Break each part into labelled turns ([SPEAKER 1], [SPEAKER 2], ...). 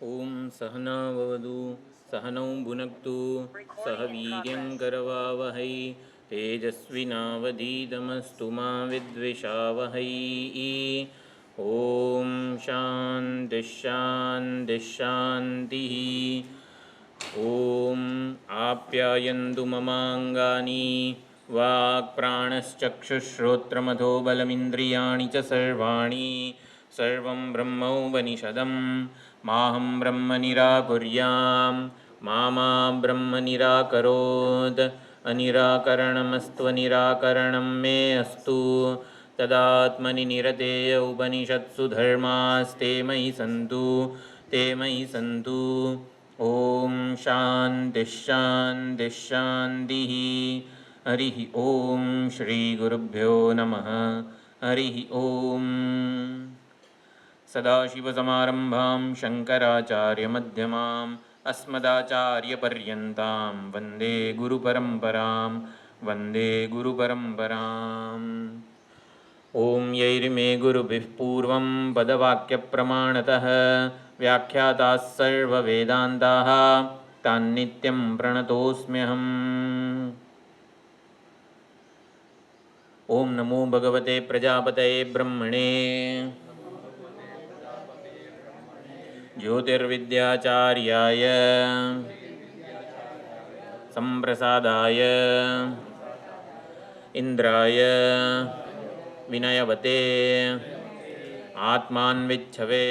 [SPEAKER 1] ओम सहनाववतु सहनौ भुनक्तु सह वीर्यं करवावहै तेजस्विनावधीतमस्तु मा विद्विषावहै। ओम शान्ति शान्ति शान्तिः। ओम आप्यायन्तु ममाङ्गानि वाक्प्राणश्चक्षुश्रोत्रमथो बलमिन्द्रियाणि च सर्वाणि सर्वं ब्रह्मोपनिषदं माहं ब्रह्म निराकुर्यां मा ब्रह्म निराकरोत् अनिराकरणमस्त्वनिराकरणं मे अस्तु तदात्मनि निरतेय उपनिषत्सु धर्मास्ते मयि सन्तु। ओम शान्ति शान्ति शान्तिः। हरिः ओम श्री गुरुभ्यो नमः। हरिः ओम। सदाशिवसमारम्भां शङ्कराचार्यमध्यमाम् अस्मदाचार्यपर्यन्तां वन्दे गुरुपरम्पराम्। ओम यैर्मे गुरुभिः पूर्वं पदवाक्यप्रमाणतः व्याख्याताः सर्ववेदान्ताः तान्नित्यं प्रणतोऽस्म्यहम्। ओम नमो भगवते प्रजापतये ब्रह्मणे ज्योतिर्विद्याचार्याय संप्रसादाय इंद्राय विनयवते आत्मान्विच्छवे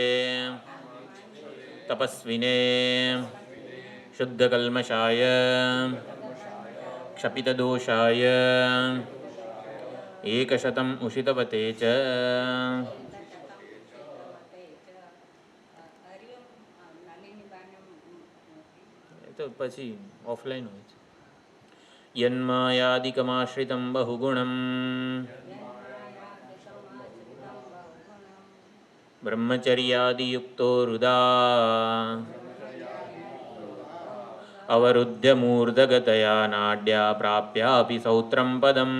[SPEAKER 1] तपस्विने शुद्धकल्मषाय क्षपितदोषाय एकशतम् उषितवते च तो પછી ઓફલાઈન હોય છે. યન્માયાદિકમાશ્રિतं बहुगुणं ब्रह्मचर्यादियुक्तो हृदा अवरुद्ध्य मूर्धगतया नाड्या प्राप्यापि सौत्रं पदम्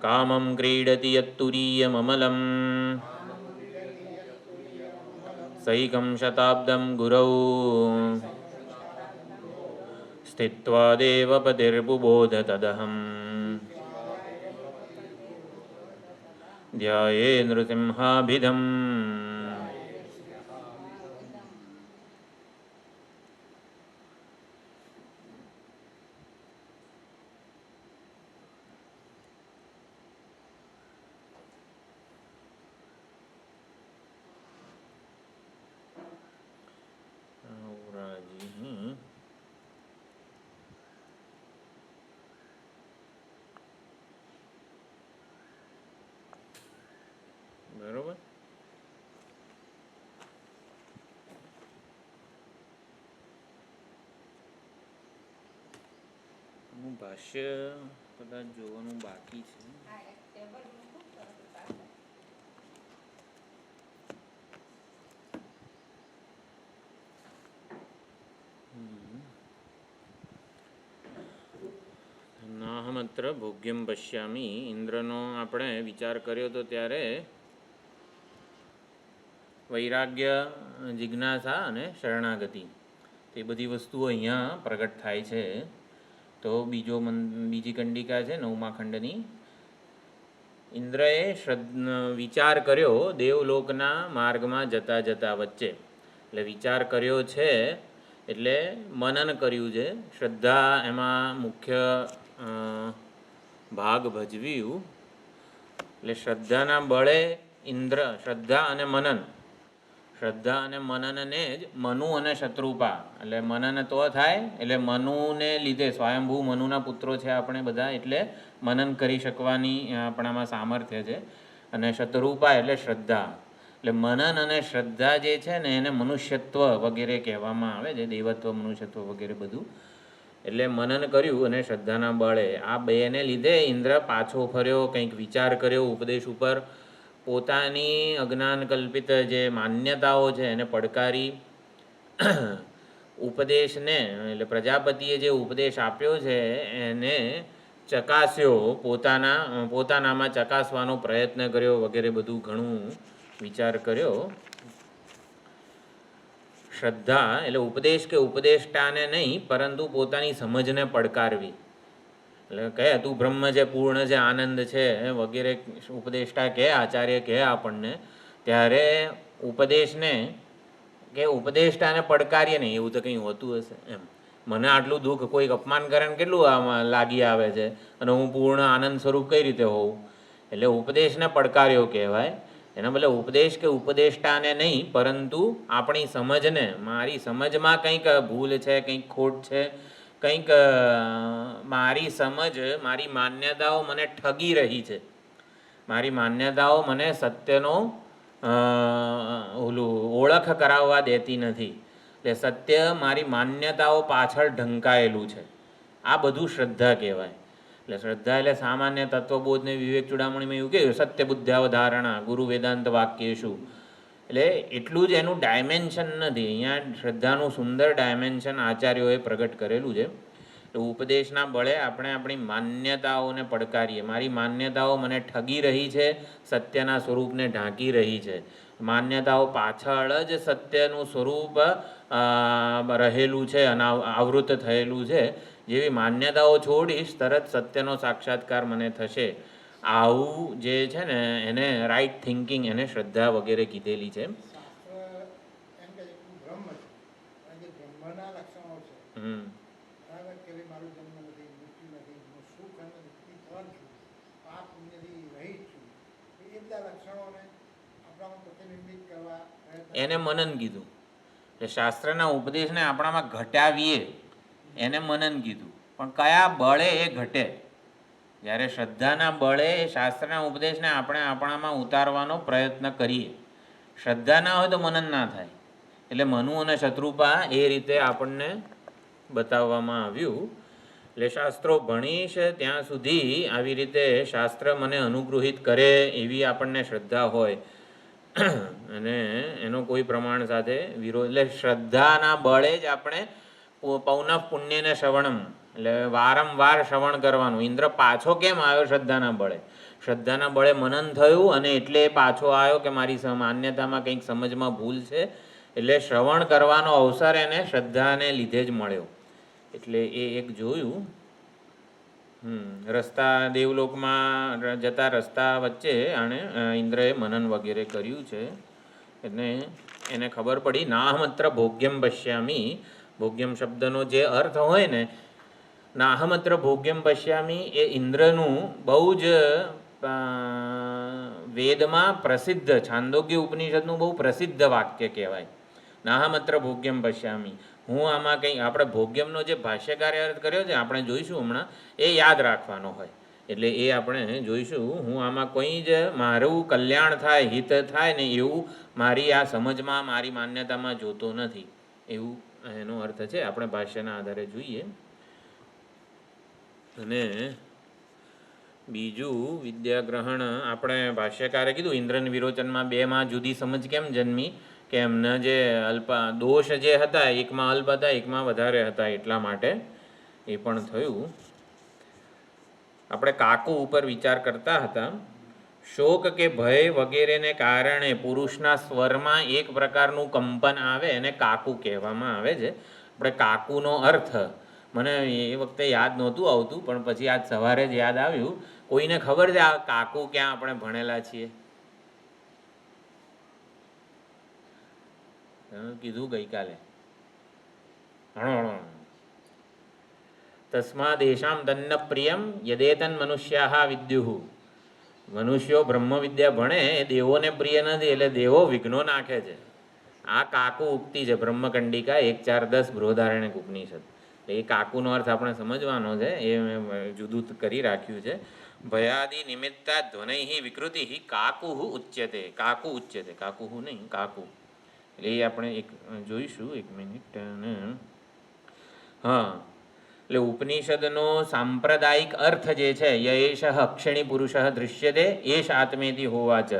[SPEAKER 1] कामं क्रीडति यत्तुरीयममलम् सैकं शताब्दं गुरौ स्थित्वा देवपतिर्बुबोध तदहम् ध्याये नृसिंहाभिधम्। બરોબર. ભાષ્ય કદાચ જોવાનું બાકી છે. નાહમત્ર ભોગ્યમ પશ્યામી ઇન્દ્રનો આપણે વિચાર કર્યો તો ત્યારે વૈરાગ્ય જિજ્ઞાસા અને શરણાગતિ તે બધી વસ્તુઓ અહીંયા પ્રગટ થાય છે. તો બીજી કંડિકા છે 9મા ખંડની. ઇન્દ્રએ વિચાર કર્યો દેવલોકના માર્ગમાં જતા જતા વચ્ચે, એટલે વિચાર કર્યો છે એટલે મનન કર્યું છે. શ્રદ્ધા એમાં મુખ્ય ભાગ ભજવ્યું. એટલે શ્રદ્ધાના બળે ઇન્દ્ર શ્રદ્ધા અને મનનને જ મનુ અને શત્રુપા, એટલે મનન તો થાય એટલે મનુને લીધે સ્વયંભૂ મનુના પુત્રો છે આપણે બધા, એટલે મનન કરી શકવાની આપણામાં સામર્થ્ય છે. અને શત્રુપા એટલે શ્રદ્ધા, એટલે મનન અને શ્રદ્ધા જે છે ને એને મનુષ્યત્વ વગેરે કહેવામાં આવે છે, દેવત્વ મનુષ્યત્વ વગેરે બધું. એટલે મનન કર્યું અને શ્રદ્ધાના બળે આ બેને લીધે ઇન્દ્ર પાછો ફર્યો, કંઈક વિચાર કર્યો ઉપદેશ ઉપર. પોતાની અજ્ઞાન કલ્પિત જે માન્યતાઓ છે એને પડકારી ઉપદેશને, એટલે પ્રજાપતિએ જે ઉપદેશ આપ્યો છે એને ચકાસ્યો, પોતાનામાં ચકાસવાનો પ્રયત્ન કર્યો વગેરે બધું ઘણું વિચાર કર્યો. શ્રદ્ધા એટલે ઉપદેશ કે ઉપદેષ્ટાને નહીં, પરંતુ પોતાની સમજને પડકારવી. એટલે કહે તું બ્રહ્મ છે, પૂર્ણ છે, આનંદ છે વગેરે ઉપદેષ્ટા કહે, આચાર્ય કહે આપણને, ત્યારે ઉપદેશને કે ઉપદેષ્ટાને પડકારીએ નહીં એવું તો કંઈ હોતું હશે એમ. મને આટલું દુઃખ કોઈક અપમાન કરે ને કેટલું આમાં લાગી આવે છે, અને હું પૂર્ણ આનંદ સ્વરૂપ કઈ રીતે હોઉં? એટલે ઉપદેશને પડકાર્યો કહેવાય. એના બદલે ઉપદેશ કે ઉપદેષ્ટાને નહીં, પરંતુ આપણી સમજને, મારી સમજમાં કંઈક ભૂલ છે, કંઈક ખોટ છે, કંઈક મારી સમજ, મારી માન્યતાઓ મને ઠગી રહી છે, મારી માન્યતાઓ મને સત્યનો ઓળખ કરાવવા દેતી નથી. એટલે સત્ય મારી માન્યતાઓ પાછળ ઢંકાયેલું છે. આ બધું શ્રદ્ધા કહેવાય. એટલે શ્રદ્ધા એટલે સામાન્ય તત્વબોધને વિવેક ચૂડામણીમાં એવું કહ્યું, સત્ય બુદ્ધાવધારણા ગુરુ વેદાંત વાક્ય શું. એટલે એટલું જ એનું ડાયમેન્શન નથી. અહીંયા શ્રદ્ધાનું સુંદર ડાયમેન્શન આચાર્યોએ પ્રગટ કરેલું છે. ઉપદેશના બળે આપણે આપણી માન્યતાઓને પડકારીએ. મારી માન્યતાઓ મને ઠગી રહી છે, સત્યના સ્વરૂપને ઢાંકી રહી છે. માન્યતાઓ પાછળ જ સત્યનું સ્વરૂપ રહેલું છે અને આવૃત થયેલું છે. જેવી માન્યતાઓ છોડીશ તરત સત્યનો સાક્ષાત્કાર મને થશે. આવું જે છે ને એને રાઈટ થિંકિંગ, એને શ્રદ્ધા વગેરે કીધેલી છે. એને મનન કીધું. એટલે શાસ્ત્રના ઉપદેશને આપણામાં ઘટાવીએ એને મનન કીધું. પણ કયા બળે એ ઘટે? જ્યારે શ્રદ્ધાના બળે શાસ્ત્રના ઉપદેશને આપણે આપણામાં ઉતારવાનો પ્રયત્ન કરીએ. શ્રદ્ધા ના હોય તો મનન ના થાય. એટલે મનુ અને શત્રુપા એ રીતે આપણને બતાવવામાં આવ્યું. એટલે શાસ્ત્રો ભણીશ ત્યાં સુધી આવી રીતે શાસ્ત્ર મને અનુગૃહિત કરે એવી આપણને શ્રદ્ધા હોય અને એનો કોઈ પ્રમાણ સાથે વિરોધ. એટલે શ્રદ્ધાના બળે જ આપણે પૌનઃ પુણ્યને શ્રવણમ, એટલે વારંવાર શ્રવણ કરવાનું. ઇન્દ્ર પાછો કેમ આવ્યો? શ્રદ્ધાના બળે. શ્રદ્ધાના બળે મનન થયું અને એટલે પાછો આવ્યો કે મારી માન્યતામાં કંઈક સમજમાં ભૂલ છે. એટલે શ્રવણ કરવાનો અવસર એને શ્રદ્ધાને લીધે જ મળ્યો. એટલે એ એક જોયું. રસ્તા દેવલોકમાં જતા રસ્તા વચ્ચે આણે ઇન્દ્રએ મનન વગેરે કર્યું છે. એટલે એને ખબર પડી નાહમત્ર ભોગ્યમ પશ્યામી. ભોગ્યમ શબ્દનો જે અર્થ હોય ને, નાહમત્ર ભોગ્યમ પશ્યામી, એ ઇન્દ્રનું બહુ જ વેદમાં પ્રસિદ્ધ, છાંદોગ્ય ઉપનિષદનું બહુ પ્રસિદ્ધ વાક્ય કહેવાય. નાહમત્ર ભોગ્યમ પશ્યામી. હું આમાં કંઈ, આપણે ભોગ્યમનો જે ભાષ્યકારે અર્થ કર્યો છે આપણે જોઈશું હમણાં, એ યાદ રાખવાનો હોય. એટલે એ આપણે જોઈશું. હું આમાં કોઈ જ મારું કલ્યાણ થાય, હિત થાય ને એવું મારી આ સમજમાં, મારી માન્યતામાં જોતો નથી, એવું એનો અર્થ છે. આપણે ભાષ્યના આધારે જોઈએ. અને બીજું વિદ્યાગ્રહણ આપણે ભાષ્યકારે કીધું ઇન્દ્રન વિરોચનમાં બેમાં જુદી સમજ કેમ જન્મી? કે એમના જે દોષ જે હતા, એકમાં અલ્પ હતા, એકમાં વધારે હતા, એટલા માટે એ પણ થયું. આપણે કાકુ ઉપર વિચાર કરતા હતા. શોક કે ભય વગેરેને કારણે પુરુષના સ્વરમાં એક પ્રકારનું કંપન આવે, એને કાકુ કહેવામાં આવે છે. આપણે કાકુનો અર્થ મને એ વખતે યાદ નહોતું આવતું, પણ પછી આજ સવારે જ યાદ આવ્યું. કોઈને ખબર છે આ કાકુ ક્યાં આપણે ભણેલા છીએ? કીધું ગઈકાલે. તસ્માદ દેશામ તન્ન પ્રિયમ યદેતન મનુષ્યા વિદ્યુઃ. મનુષ્યો બ્રહ્મ વિદ્યા ભણે એ દેવોને પ્રિય નથી, એટલે દેવો વિઘ્નો નાખે છે. આ કાકુ ઉક્તિ છે બ્રહ્મકંડિકા 1.4.10 બૃહદારણ્યક ઉપનિષદ. એ કાકુનો અર્થ આપણે સમજવાનો છે, એ મેં જુદું કરી રાખ્યું છે. ભયાદિ નિમિત્તા ધ્વનૈ વિકૃતિ કાકુ ઉચ્યતે. કાકુ ઉચ્યતે, કાકુ નહીં, કાકુ. એટલે એ આપણે એક જોઈશું. 1 મિનિટ. હા, એટલે ઉપનિષદનો સાંપ્રદાયિક અર્થ જે છે, યએશ અક્ષિણી પુરુષ દૃશ્યતે એશ આત્મેતિ હોવાચ.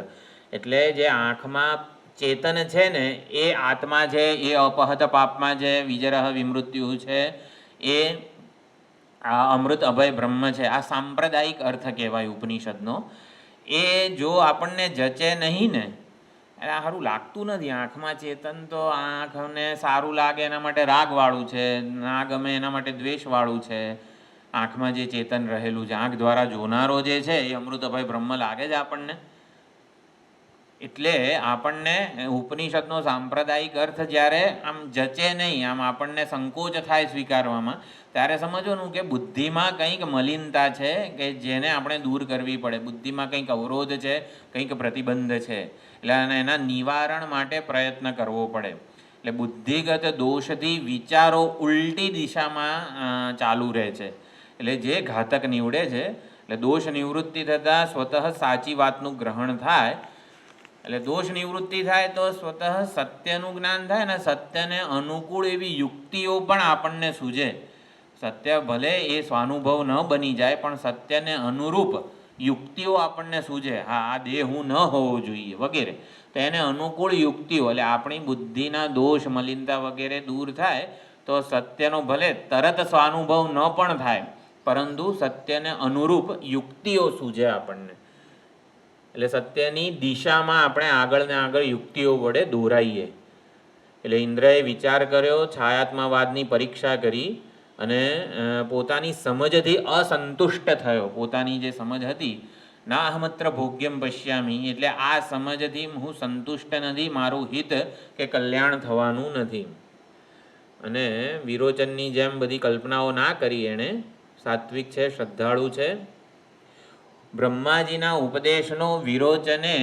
[SPEAKER 1] એટલે જે આંખમાં ચેતન છે ને એ આત્મા છે, એ અપહત પાપમાં છે, વિજરહ વિમૃત્યુ છે, એ આ અમૃત અભય બ્રહ્મ છે, આ સાંપ્રદાયિક અર્થ કહેવાય ઉપનિષદનો. એ જો આપણને જચે નહીં ને, એટલે સારું લાગતું નથી. આંખમાં ચેતન તો આંખને સારું લાગે એના માટે રાગવાળું છે, ના ગમે એના માટે દ્વેષવાળું છે. આંખમાં જે ચેતન રહેલું છે, આંખ દ્વારા જોનારો જે છે એ અમૃત અભય બ્રહ્મ લાગે છે આપણને. એટલે આપણને ઉપનિષદનો સાંપ્રદાયિક અર્થ જ્યારે આમ જચે નહીં, આમ આપણને સંકોચ થાય સ્વીકારવામાં, ત્યારે સમજવાનું કે બુદ્ધિમાં કંઈક મલિનતા છે કે જેને આપણે દૂર કરવી પડે. બુદ્ધિમાં કંઈક અવરોધ છે, કંઈક પ્રતિબંધ છે, એટલે એના નિવારણ માટે પ્રયત્ન કરવો પડે. એટલે બુદ્ધિગત દોષથી વિચારો ઉલટી દિશામાં ચાલુ રહે છે, એટલે જે ઘાતક નીવડે છે. એટલે દોષ નિવૃત્તિ થતાં સ્વતઃ સાચી વાતનું ગ્રહણ થાય. એટલે દોષ નિવૃત્તિ થાય તો સ્વતઃ સત્યનું જ્ઞાન થાય ને સત્યને અનુકૂળ એવી યુક્તિઓ પણ આપણને સૂજે. સત્ય ભલે એ સ્વાનુભવ ન બની જાય, પણ સત્યને અનુરૂપ યુક્તિઓ આપણને સૂજે. હા, આ દેહ ન હોવો જોઈએ વગેરે, તો એને અનુકૂળ યુક્તિઓ, એટલે આપણી બુદ્ધિના દોષ મલિનતા વગેરે દૂર થાય તો સત્યનો ભલે તરત સ્વાનુભવ ન પણ થાય, પરંતુ સત્યને અનુરૂપ યુક્તિઓ સૂજે આપણને. એટલે સત્યની દિશામાં આપણે આગળ ને આગળ યુક્તિઓ વડે દોરાઈએ. એટલે ઇન્દ્રએ વિચાર કર્યો, છાયાત્માવાદની પરીક્ષા કરી અને પોતાની સમજથી અસંતુષ્ટ થયો. પોતાની જે સમજ હતી, ના અહમત્ર ભોગ્યમ પશ્યામી, એટલે આ સમજથી હું સંતુષ્ટ નથી, મારું હિત કે કલ્યાણ થવાનું નથી. અને વિરોચનની જેમ બધી કલ્પનાઓ ના કરી એણે. સાત્વિક છે, શ્રદ્ધાળુ છે. બ્રહ્માજીના ઉપદેશનો વિરોચને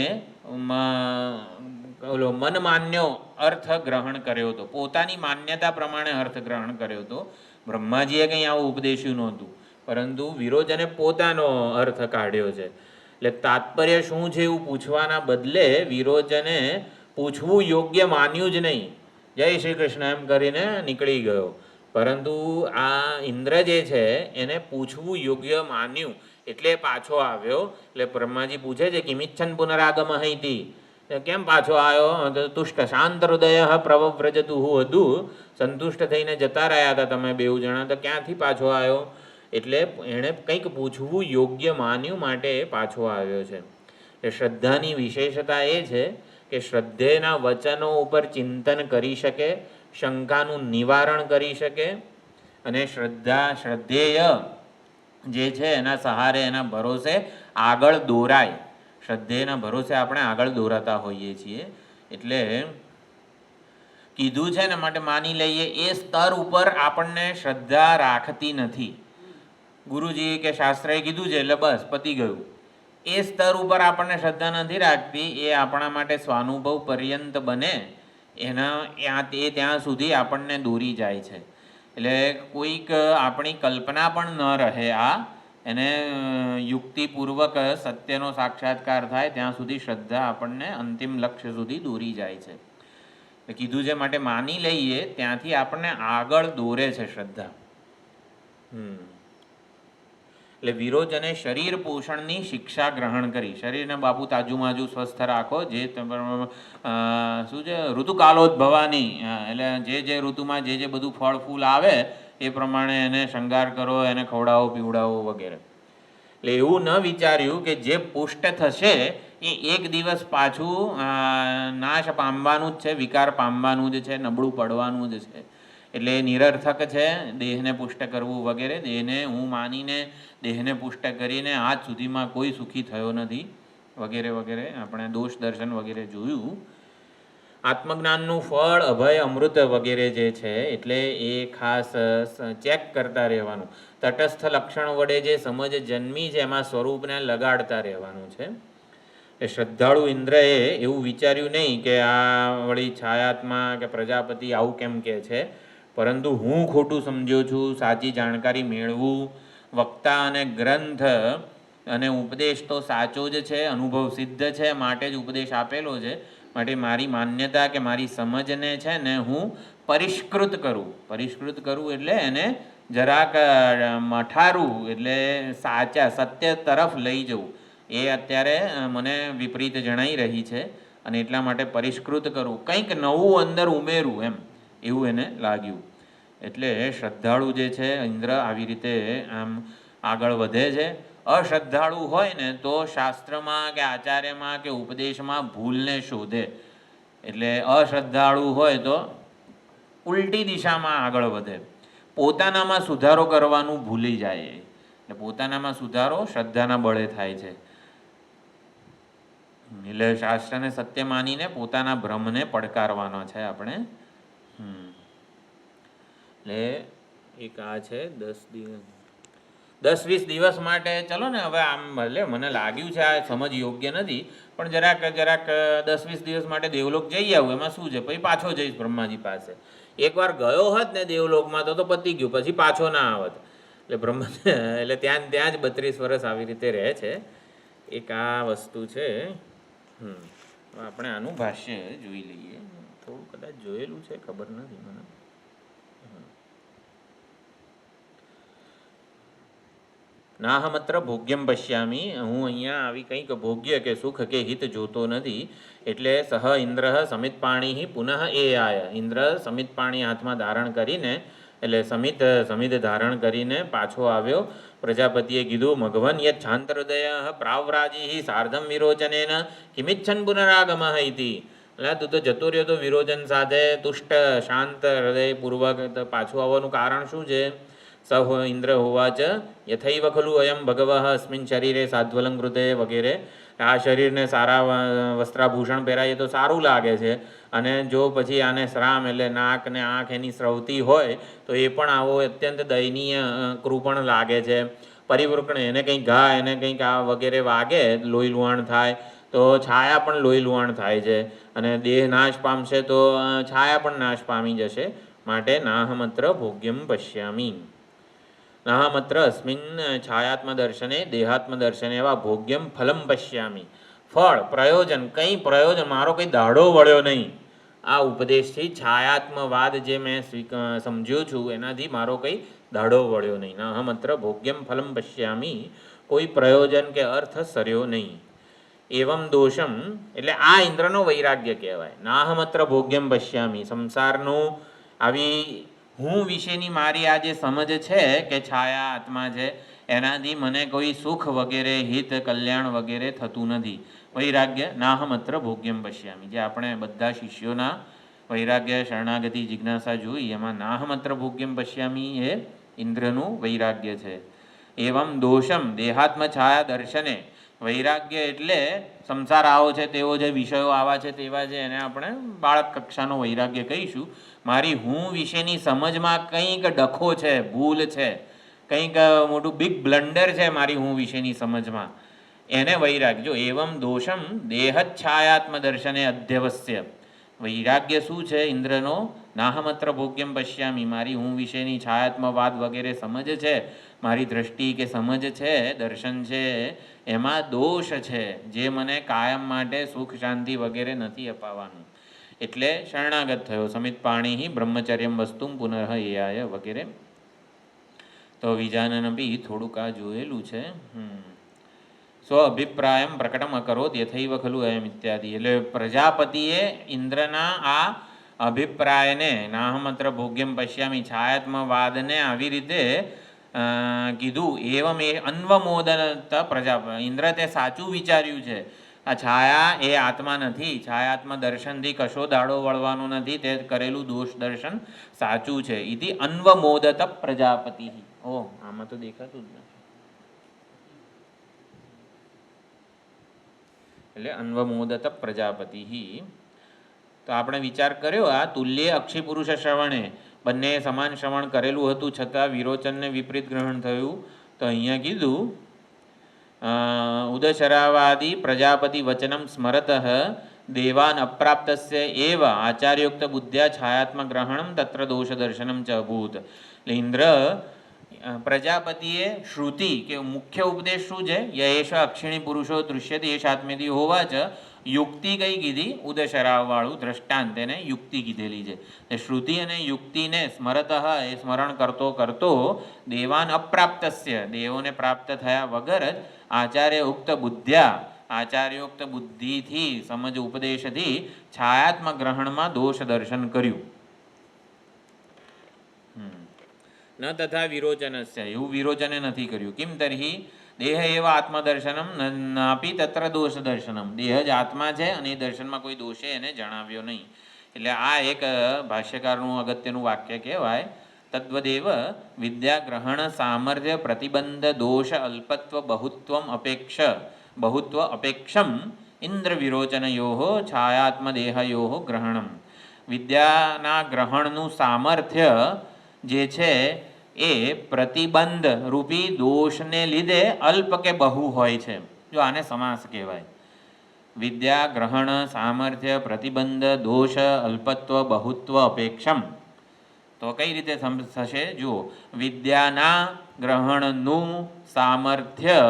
[SPEAKER 1] મનમાન્યો અર્થ ગ્રહણ કર્યો હતો. પોતાની માન્યતા પ્રમાણે અર્થ ગ્રહણ કર્યો હતો. બ્રહ્માજીએ કંઈ આવું ઉપદેશ્યું નહોતું, પરંતુ વિરોચને પોતાનો અર્થ કાઢ્યો છે. એટલે તાત્પર્ય શું છે એવું પૂછવાના બદલે વિરોચને પૂછવું યોગ્ય માન્યું જ નહીં. જય શ્રી કૃષ્ણ એમ કરીને નીકળી ગયો. પરંતુ આ ઇન્દ્ર જે છે એને પૂછવું યોગ્ય માન્યું, એટલે પાછો આવ્યો. એટલે બ્રહ્માજી પૂછે છે કિમિચ્છન પુનરાગમ હૈતી, કેમ પાછો આવ્યો? તુષ્ટ શાંત હૃદય પ્રવ્રજતું હતું, સંતુષ્ટ થઈને જતા રહ્યા હતા તમે બેઉ જણા, તો ક્યાંથી પાછો આવ્યો? એટલે એણે કંઈક પૂછવું યોગ્ય માન્યું, માટે પાછો આવ્યો છે. એ શ્રદ્ધાની વિશેષતા એ છે કે શ્રદ્ધેના વચનો ઉપર ચિંતન કરી શકે, શંકાનું નિવારણ કરી શકે, અને શ્રદ્ધેય જે છે એના સહારે, એના ભરોસે આગળ દોરાય. શ્રદ્ધેના ભરોસે આપણે આગળ દોરાતા હોઈએ છીએ. એટલે કીધું છે ને માટે માની લઈએ, એ સ્તર ઉપર આપણને શ્રદ્ધા રાખતી નથી. ગુરુજી કે શાસ્ત્રએ કીધું છે એટલે બસ પતી ગયું. એ સ્તર ઉપર આપણને શ્રદ્ધા નથી રાખતી. એ આપણા માટે સ્વાનુભવ પર્યંત બને એ ત્યાં સુધી આપણને દોરી જાય છે. એટલે કોઈક આપણી કલ્પના પણ ન રહે. આ એને યુક્તિપૂર્વક સત્યનો સાક્ષાત્કાર થાય ત્યાં સુધી શ્રદ્ધા આપણને અંતિમ લક્ષ્ય સુધી દોરી જાય છે. કીધું છે માટે માની લઈએ, ત્યાંથી આપણને આગળ દોરે છે શ્રદ્ધા. એટલે વિરોચને શરીર પોષણની શિક્ષા ગ્રહણ કરી. શરીરને બાપુ તાજુમાજુ સ્વસ્થ રાખો. જે શું છે ઋતુકાલોદ્ભવાની, એટલે જે ઋતુમાં જે બધું ફળ ફૂલ આવે એ પ્રમાણે એને શૃંગાર કરો, એને ખવડાવો પીવડાવો વગેરે. એટલે એવું ન વિચાર્યું કે જે પુષ્ટ થશે એ એક દિવસ પાછું નાશ પામવાનું જ છે, વિકાર પામવાનું જ છે, નબળું પડવાનું જ છે. એટલે નિરર્થક છે દેહને પુષ્ટ કરવું વગેરે. દેહને હું માનીને દેહને પુષ્ટ કરીને આજ સુધીમાં કોઈ સુખી થયો નથી વગેરે વગેરે. આપણે દોષ દર્શન વગેરે જોયું. આત્મજ્ઞાનનું ફળ અભય અમૃત વગેરે જે છે, એટલે એ ખાસ ચેક કરતા રહેવાનું. તટસ્થ લક્ષણ વડે જે સમજ જન્મી છે એમાં સ્વરૂપને લગાડતા રહેવાનું છે. એ શ્રદ્ધાળુ ઇન્દ્રએ એવું વિચાર્યું નહીં કે આ વળી છાયાત્મા કે પ્રજાપતિ આવું કેમ કહે છે, પરંતુ હું ખોટું સમજ્યો છું. સાચી જાણકારી મેળવું, વક્તા અને ગ્રંથ અને ઉપદેશ તો સાચો જ છે, અનુભવ સિદ્ધ છે, માટે જ ઉપદેશ આપેલો છે. માટે મારી માન્યતા કે મારી સમજને છે ને હું પરિષ્કૃત કરું. પરિષ્કૃત કરું એટલે એને જરાક મઠારું, એટલે સાચા સત્ય તરફ લઈ જવું. એ અત્યારે મને વિપરીત જણાઈ રહી છે અને એટલા માટે પરિષ્કૃત કરું, કંઈક નવું અંદર ઉમેરું, એમ એવું એને લાગ્યું. એટલે શ્રદ્ધાળુ જે છે ઇન્દ્ર આવી રીતે આમ આગળ વધે છે. અશ્રદ્ધાળુ હોય ને તો શાસ્ત્રમાં કે આચાર્યમાં કે ઉપદેશમાં ભૂલને શોધે. એટલે અશ્રદ્ધાળુ હોય તો ઉલટી દિશામાં આગળ વધે, પોતાનામાં સુધારો કરવાનું ભૂલી જાય. એટલે પોતાનામાં સુધારો શ્રદ્ધાના બળે થાય છે. એટલે શાસ્ત્રને સત્ય માનીને પોતાના ભ્રમને પડકારવાનો છે આપણે. એટલે એક આ છે 10-20 દિવસ માટે. ચલો ને હવે આમ ભલે મને લાગ્યું છે આ સમજ યોગ્ય નથી, પણ જરાક 10-20 દિવસ માટે દેવલોક જઈ આવું, એમાં શું છે? પછી પાછો જઈશ બ્રહ્માજી પાસે. એકવાર ગયો હોત ને દેવલોકમાં તો પતી ગયું, પછી પાછો ના આવત. એટલે એટલે ત્યાં જ 32 વર્ષ આવી રીતે રહે છે. એક આ વસ્તુ છે. આપણે આનું ભાષ્ય જોઈ લઈએ. થોડું કદાચ જોયેલું છે, ખબર નથી મને. નાહમત્ર ભોગ્યમ પશ્યામી, હું અહીંયા આવી કંઈક ભોગ્ય કે સુખ કે હિત જોતો નથી. એટલે સહ ઇન્દ્ર સમિત પાણી પુનઃ એ આય. ઇન્દ્ર સમિત પાણી હાથમાં ધારણ કરીને, એટલે સમિત ધારણ કરીને પાછો આવ્યો. પ્રજાપતિએ કીધું, મઘવન યત શાંત હૃદય પ્રાવરાજી સાર્ધમ વિરોચનેન કિમિચ્છન પુનરાગમ ઇતિ. એટલે તું તો જતો રહ્યો તો વિરોચન સાથે તુષ્ટ શાંત હૃદયપૂર્વક, પાછું આવવાનું કારણ શું છે? સ ઇન્દ્ર હોવાચ યથૈવ ખલુ અયમ ભગવઃ અસ્મિન શરીરે સાધ્વલંકૃતે વગેરે. આ શરીરને સારા વસ્ત્રાભૂષણ પહેરાઈએ તો સારું લાગે છે, અને જો પછી આને શ્રામ એટલે નાક ને આંખ એની સ્રવતી હોય તો એ પણ આવો અત્યંત દયનીય કૃપણ લાગે છે. પરિવૃકણ, એને કંઈક ઘા, એને કંઈક આ વગેરે વાગે, લોહી લુહાણ થાય તો છાયા પણ લોહી લુહાણ થાય છે, અને દેહ નાશ પામશે તો છાયા પણ નાશ પામી જશે. માટે નાહમત્ર ભોગ્યમ પશ્યામી. નાહમત્ર અસ્મિન છાયાત્મ દર્શને દેહાત્મ દર્શને એવા ભોગ્યમ ફલમ પશ્યામી. ફળ, પ્રયોજન, કંઈ પ્રયોજન, મારો કંઈ દાઢો વળ્યો નહીં આ ઉપદેશથી. છાયાત્મવાદ જે મેં સમજ્યો છું એનાથી મારો કંઈ દાઢો વળ્યો નહીં. નાહમત્ર ભોગ્યમ ફલમ પશ્યામી, કોઈ પ્રયોજન કે અર્થ સર્યો નહીં. એવમ દોષમ, એટલે આ ઇન્દ્રનો વૈરાગ્ય કહેવાય. નાહમત્ર ભોગ્યમ પશ્યામી, સંસારનું આવી હું વિશેની મારી આ જે સમજ છે કે છાયા આત્મા છે, એનાથી મને કોઈ સુખ વગેરે હિત કલ્યાણ વગેરે થતું નથી. વૈરાગ્ય નાહમત્ર ભોગ્યમ પશ્યામી, જે આપણે બધા શિષ્યોના વૈરાગ્ય શરણાગતિ જિજ્ઞાસા જોઈ, એમાં નાહમત્ર ભોગ્યમ પશ્યામી એ ઇન્દ્રનું વૈરાગ્ય છે. એવમ દોષમ દેહાત્મ છાયા દર્શને, વૈરાગ્ય એટલે સંસાર આવો છે તેવો જે વિષયો આવા છે તેવા છે, એને આપણે બાળક કક્ષાનો વૈરાગ્ય કહીશું. મારી હું વિશેની સમજમાં કંઈક ડખો છે, ભૂલ છે, કંઈક મોટું બિગ બ્લન્ડર છે મારી હું વિશેની સમજમાં, એને વૈરાગ્ય. જો એવમ દોષમ દેહચ્છાયાત્મ દર્શને અધ્યવસ્ય, વૈરાગ્ય શું છે ઇન્દ્રનો? નાહમત્ર ભોગ્યમ પશ્યામી, મારી હું વિશેની છાયાત્મવાદ વગેરે સમજ છે, મારી દ્રષ્ટિ કે સમજ છે, દર્શન છે, એમાં દોષ છે જે મને કાયમ માટે સુખ શાંતિ વગેરે નથી અપાવવાનું. એટલે શરણાગત થયો. સમિત પાણી બ્રહ્મચર્યમ વસ્તુમ પુનઃ એયાય વગેરે. તો વિજાનન બી થોડુંક આ જોયેલું છે. સ્વ અભિપ્રાયમ પ્રકટમ અકરોત યથૈવ ખલુ અયમ ઇત્યાદિ. એટલે પ્રજાપતિએ ઇન્દ્રના આ અભિપ્રાયને નાહમત્ર ભોગ્યમ પશ્યામી છાયાત્મવાદને આવી રીતે કીધું. એવમ એ અન્વમોદનત પ્રજાપતિ, ઇન્દ્ર તે સાચું વિચાર્યું છે. આ છાયા એ આત્મા નથી, છાયાત્મ દર્શનથી કશો દાડો વળવાનો નથી, તે કરેલું દોષ દર્શન સાચું છે. ઇતિ અન્વમોદત પ્રજાપતિ. ઓહ, આમાં તો દેખાતું જ નથી. એટલે અન્વમોદત પ્રજાપતિ. તો આપણે વિચાર કર્યો આ તુલ્ય અક્ષી પુરુષ શ્રવણે, બંને સમાન શ્રવણ કરેલું હતું છતાં વિરોચનને વિપરીત ગ્રહણ થયું. તો અહીંયા કીધું ઉદશરાવાદી પ્રજાપતિ વચનમ સ્મરત દેવાન અપ્રાપ્તસ્ય એવ આચાર્યોક્ત બુદ્ધ્યા છાયાત્મ ગ્રહણમ તત્ર દોષ દર્શનમ ચ અભૂત. એટલે ઇન્દ્ર પ્રજાપતિએ શ્રુતિ કે મુખ્ય ઉપદેશ શું છે? યએશ અક્ષિણી પુરુષો દૃશ્યતે એશ આત્મેદી હોવા જ યુક્તિ કઈ કીધી? ઉદશરાવવાળું દ્રષ્ટાંત, એને યુક્તિ કીધેલી છે. શ્રુતિ અને યુક્તિને સ્મરત એ સ્મરણ કરતો કરતો દેવાન અપ્રાપ્તસ્ય, દેવોને પ્રાપ્ત થયા વગર જ આચાર્ય ઉક્ત બુદ્ધ્યા, આચાર્યોક્ત બુદ્ધિથી સમજ ઉપદેશથી છાયાત્મ ગ્રહણમાં દોષ દર્શન કર્યું. ન તથા વિરોચનસ્ય, એવું વિરોચને નથી કર્યું. કિમ તર્હિ દેહ એવ આત્મદર્શનમ નાપી તત્ર દોષ દર્શનમ, દેહ જ આત્મા છે અને એ દર્શનમાં કોઈ દોષે એને જણાવ્યો નહીં. એટલે આ એક ભાષ્યકારનું અગત્યનું વાક્ય કહેવાય. તદ્વદેવ વિદ્યાગ્રહણ સામર્થ્ય પ્રતિબંધ દોષ અલ્પત્વ બહુત્વ અપેક્ષમ ઇન્દ્ર વિરોચનયો છાયાત્મદેહયો ગ્રહણમ. વિદ્યાના ગ્રહણનું સામર્થ્ય જે છે એ પ્રતિબંધ રૂપી દોષને લીધે અલ્પ કે બહુ હોય છે. જો આને સમાસ કહેવાય. વિદ્યા ગ્રહણ સામર્થ્ય પ્રતિબંધ દોષ અલ્પત્વ બહુત્વ અપેક્ષમ. તો કઈ રીતે થશે? જુઓ, વિદ્યાના ગ્રહણનું સામર્થ્ય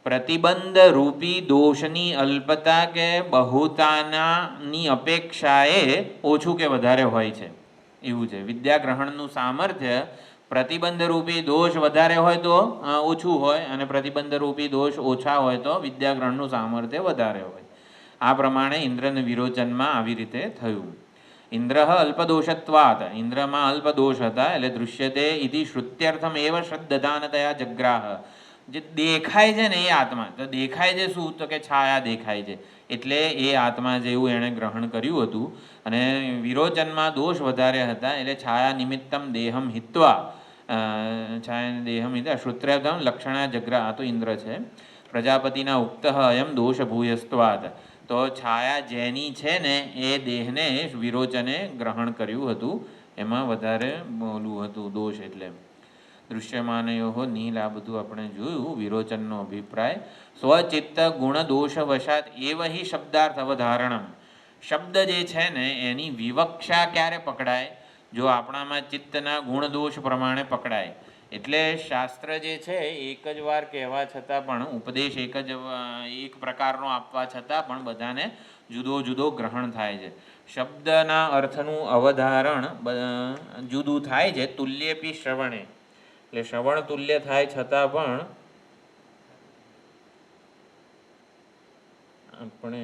[SPEAKER 1] પ્રતિબંધ રૂપી દોષની અલ્પતા કે બહુતાની અપેક્ષાએ ઓછું કે વધારે હોય છે, એવું છે. વિદ્યાગ્રહણનું સામર્થ્ય પ્રતિબંધ રૂપી દોષ વધારે હોય તો ઓછું હોય, અને પ્રતિબંધ રૂપી દોષ ઓછા હોય તો વિદ્યાગ્રહણનું સામર્થ્ય વધારે હોય. આ પ્રમાણે ઇન્દ્રને વિરોચનમાં આવી રીતે થયું. ઇન્દ્ર અલ્પદોષત્વાત, ઇન્દ્રમાં અલ્પદોષ હતા એટલે દૃશ્યતે ઇતિ શ્રુત્યર્થમ એવ શ્રદ્ધદાનતયા જગ્રાહ. જે દેખાય છે ને એ આત્મા, તો દેખાય છે શું? તો કે છાયા દેખાય છે, એટલે એ આત્મા જેવું એણે ગ્રહણ કર્યું હતું. અને વિરોચનમાં દોષ વધારે હતા એટલે છાયા નિમિત્તમ દેહમ હિત્વા, છાયા દેહમ હિત્વા શ્રુત્યર્થમ લક્ષણા જગ્રા. આ તો ઇન્દ્ર છે. પ્રજાપતિના ઉક્ત અયમ દોષ ભૂયસ્ત્વાત, તો છાયા જેની છે ને એ દેહને વિરોચને ગ્રહણ કર્યું હતું, એમાં વધારે બોલું હતું દોષ. એટલે દૃશ્યમાનયો નીલ, આ બધું આપણે જોયું. વિરોચનનો અભિપ્રાય સ્વચિત્ત ગુણ દોષ વશાત એવ હિ શબ્દાર્થ અવધારણમ. શબ્દ જે છે ને એની વિવક્ષા ક્યારે પકડાય? જો આપણામાં ચિત્તના ગુણ દોષ પ્રમાણે પકડાય. એટલે શાસ્ત્ર જે છે એક જ વાર કહેવા છતાં પણ, ઉપદેશ એક પ્રકારનો આપવા છતાં પણ બધાને જુદો જુદો ગ્રહણ થાય છે. શબ્દના અર્થનું અવધારણ જુદું થાય છે. તુલ્યેપી શ્રવણે, એટલે શ્રવણ તુલ્ય થાય છતાં પણ આપણે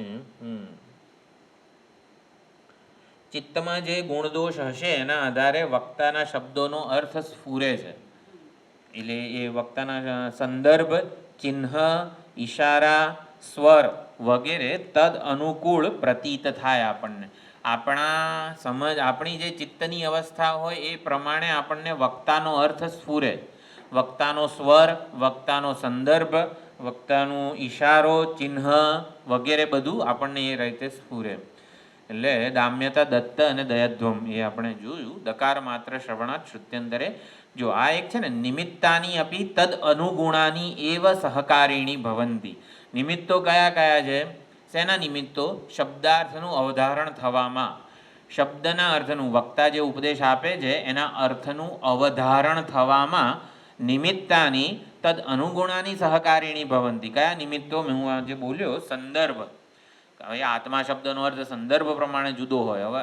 [SPEAKER 1] ચિત્તમાં જે ગુણદોષ હશે એના આધારે વક્તાના શબ્દોનો અર્થ સ્ફુરે છે. એટલે એ વક્તાના સંદર્ભ, ચિહ્ન, ઈશારા, સ્વર વગેરે તદ અનુકૂળ પ્રતીત થાય આપણને. આપણી જે ચિત્તની અવસ્થા હોય એ પ્રમાણે આપણને વક્તાનો અર્થ સ્ફુરે. વક્તાનો સ્વર, વક્તાનો સંદર્ભ, વક્તાનો ઈશારો, ચિહ્ન વગેરે બધું આપણને એ રીતે સ્ફુરે. એટલે દામ્યતા દત્ત અને દયધ્વમ એ આપણે જોયું. દકાર માત્ર શ્રવણાત શ્રુત્યંતરે. જો આ એક છે ને, નિમિત્તાની અપી તદ અનુગુણાની એવ સહકારિણી ભવંતી. નિમિત્તો કયા કયા છે? શેના નિમિત્તો? શબ્દાર્થનું અવધારણ થવામાં, શબ્દના અર્થનું, વક્તા જે ઉપદેશ આપે છે એના અર્થનું અવધારણ થવામાં નિમિત્તાની તદ અનુગુણાની સહકારિણી ભવંતી. કયા નિમિત્તો? હું આજે બોલ્યો સંદર્ભ. હવે આત્મા શબ્દનો અર્થ સંદર્ભ પ્રમાણે જુદો હોય. હવે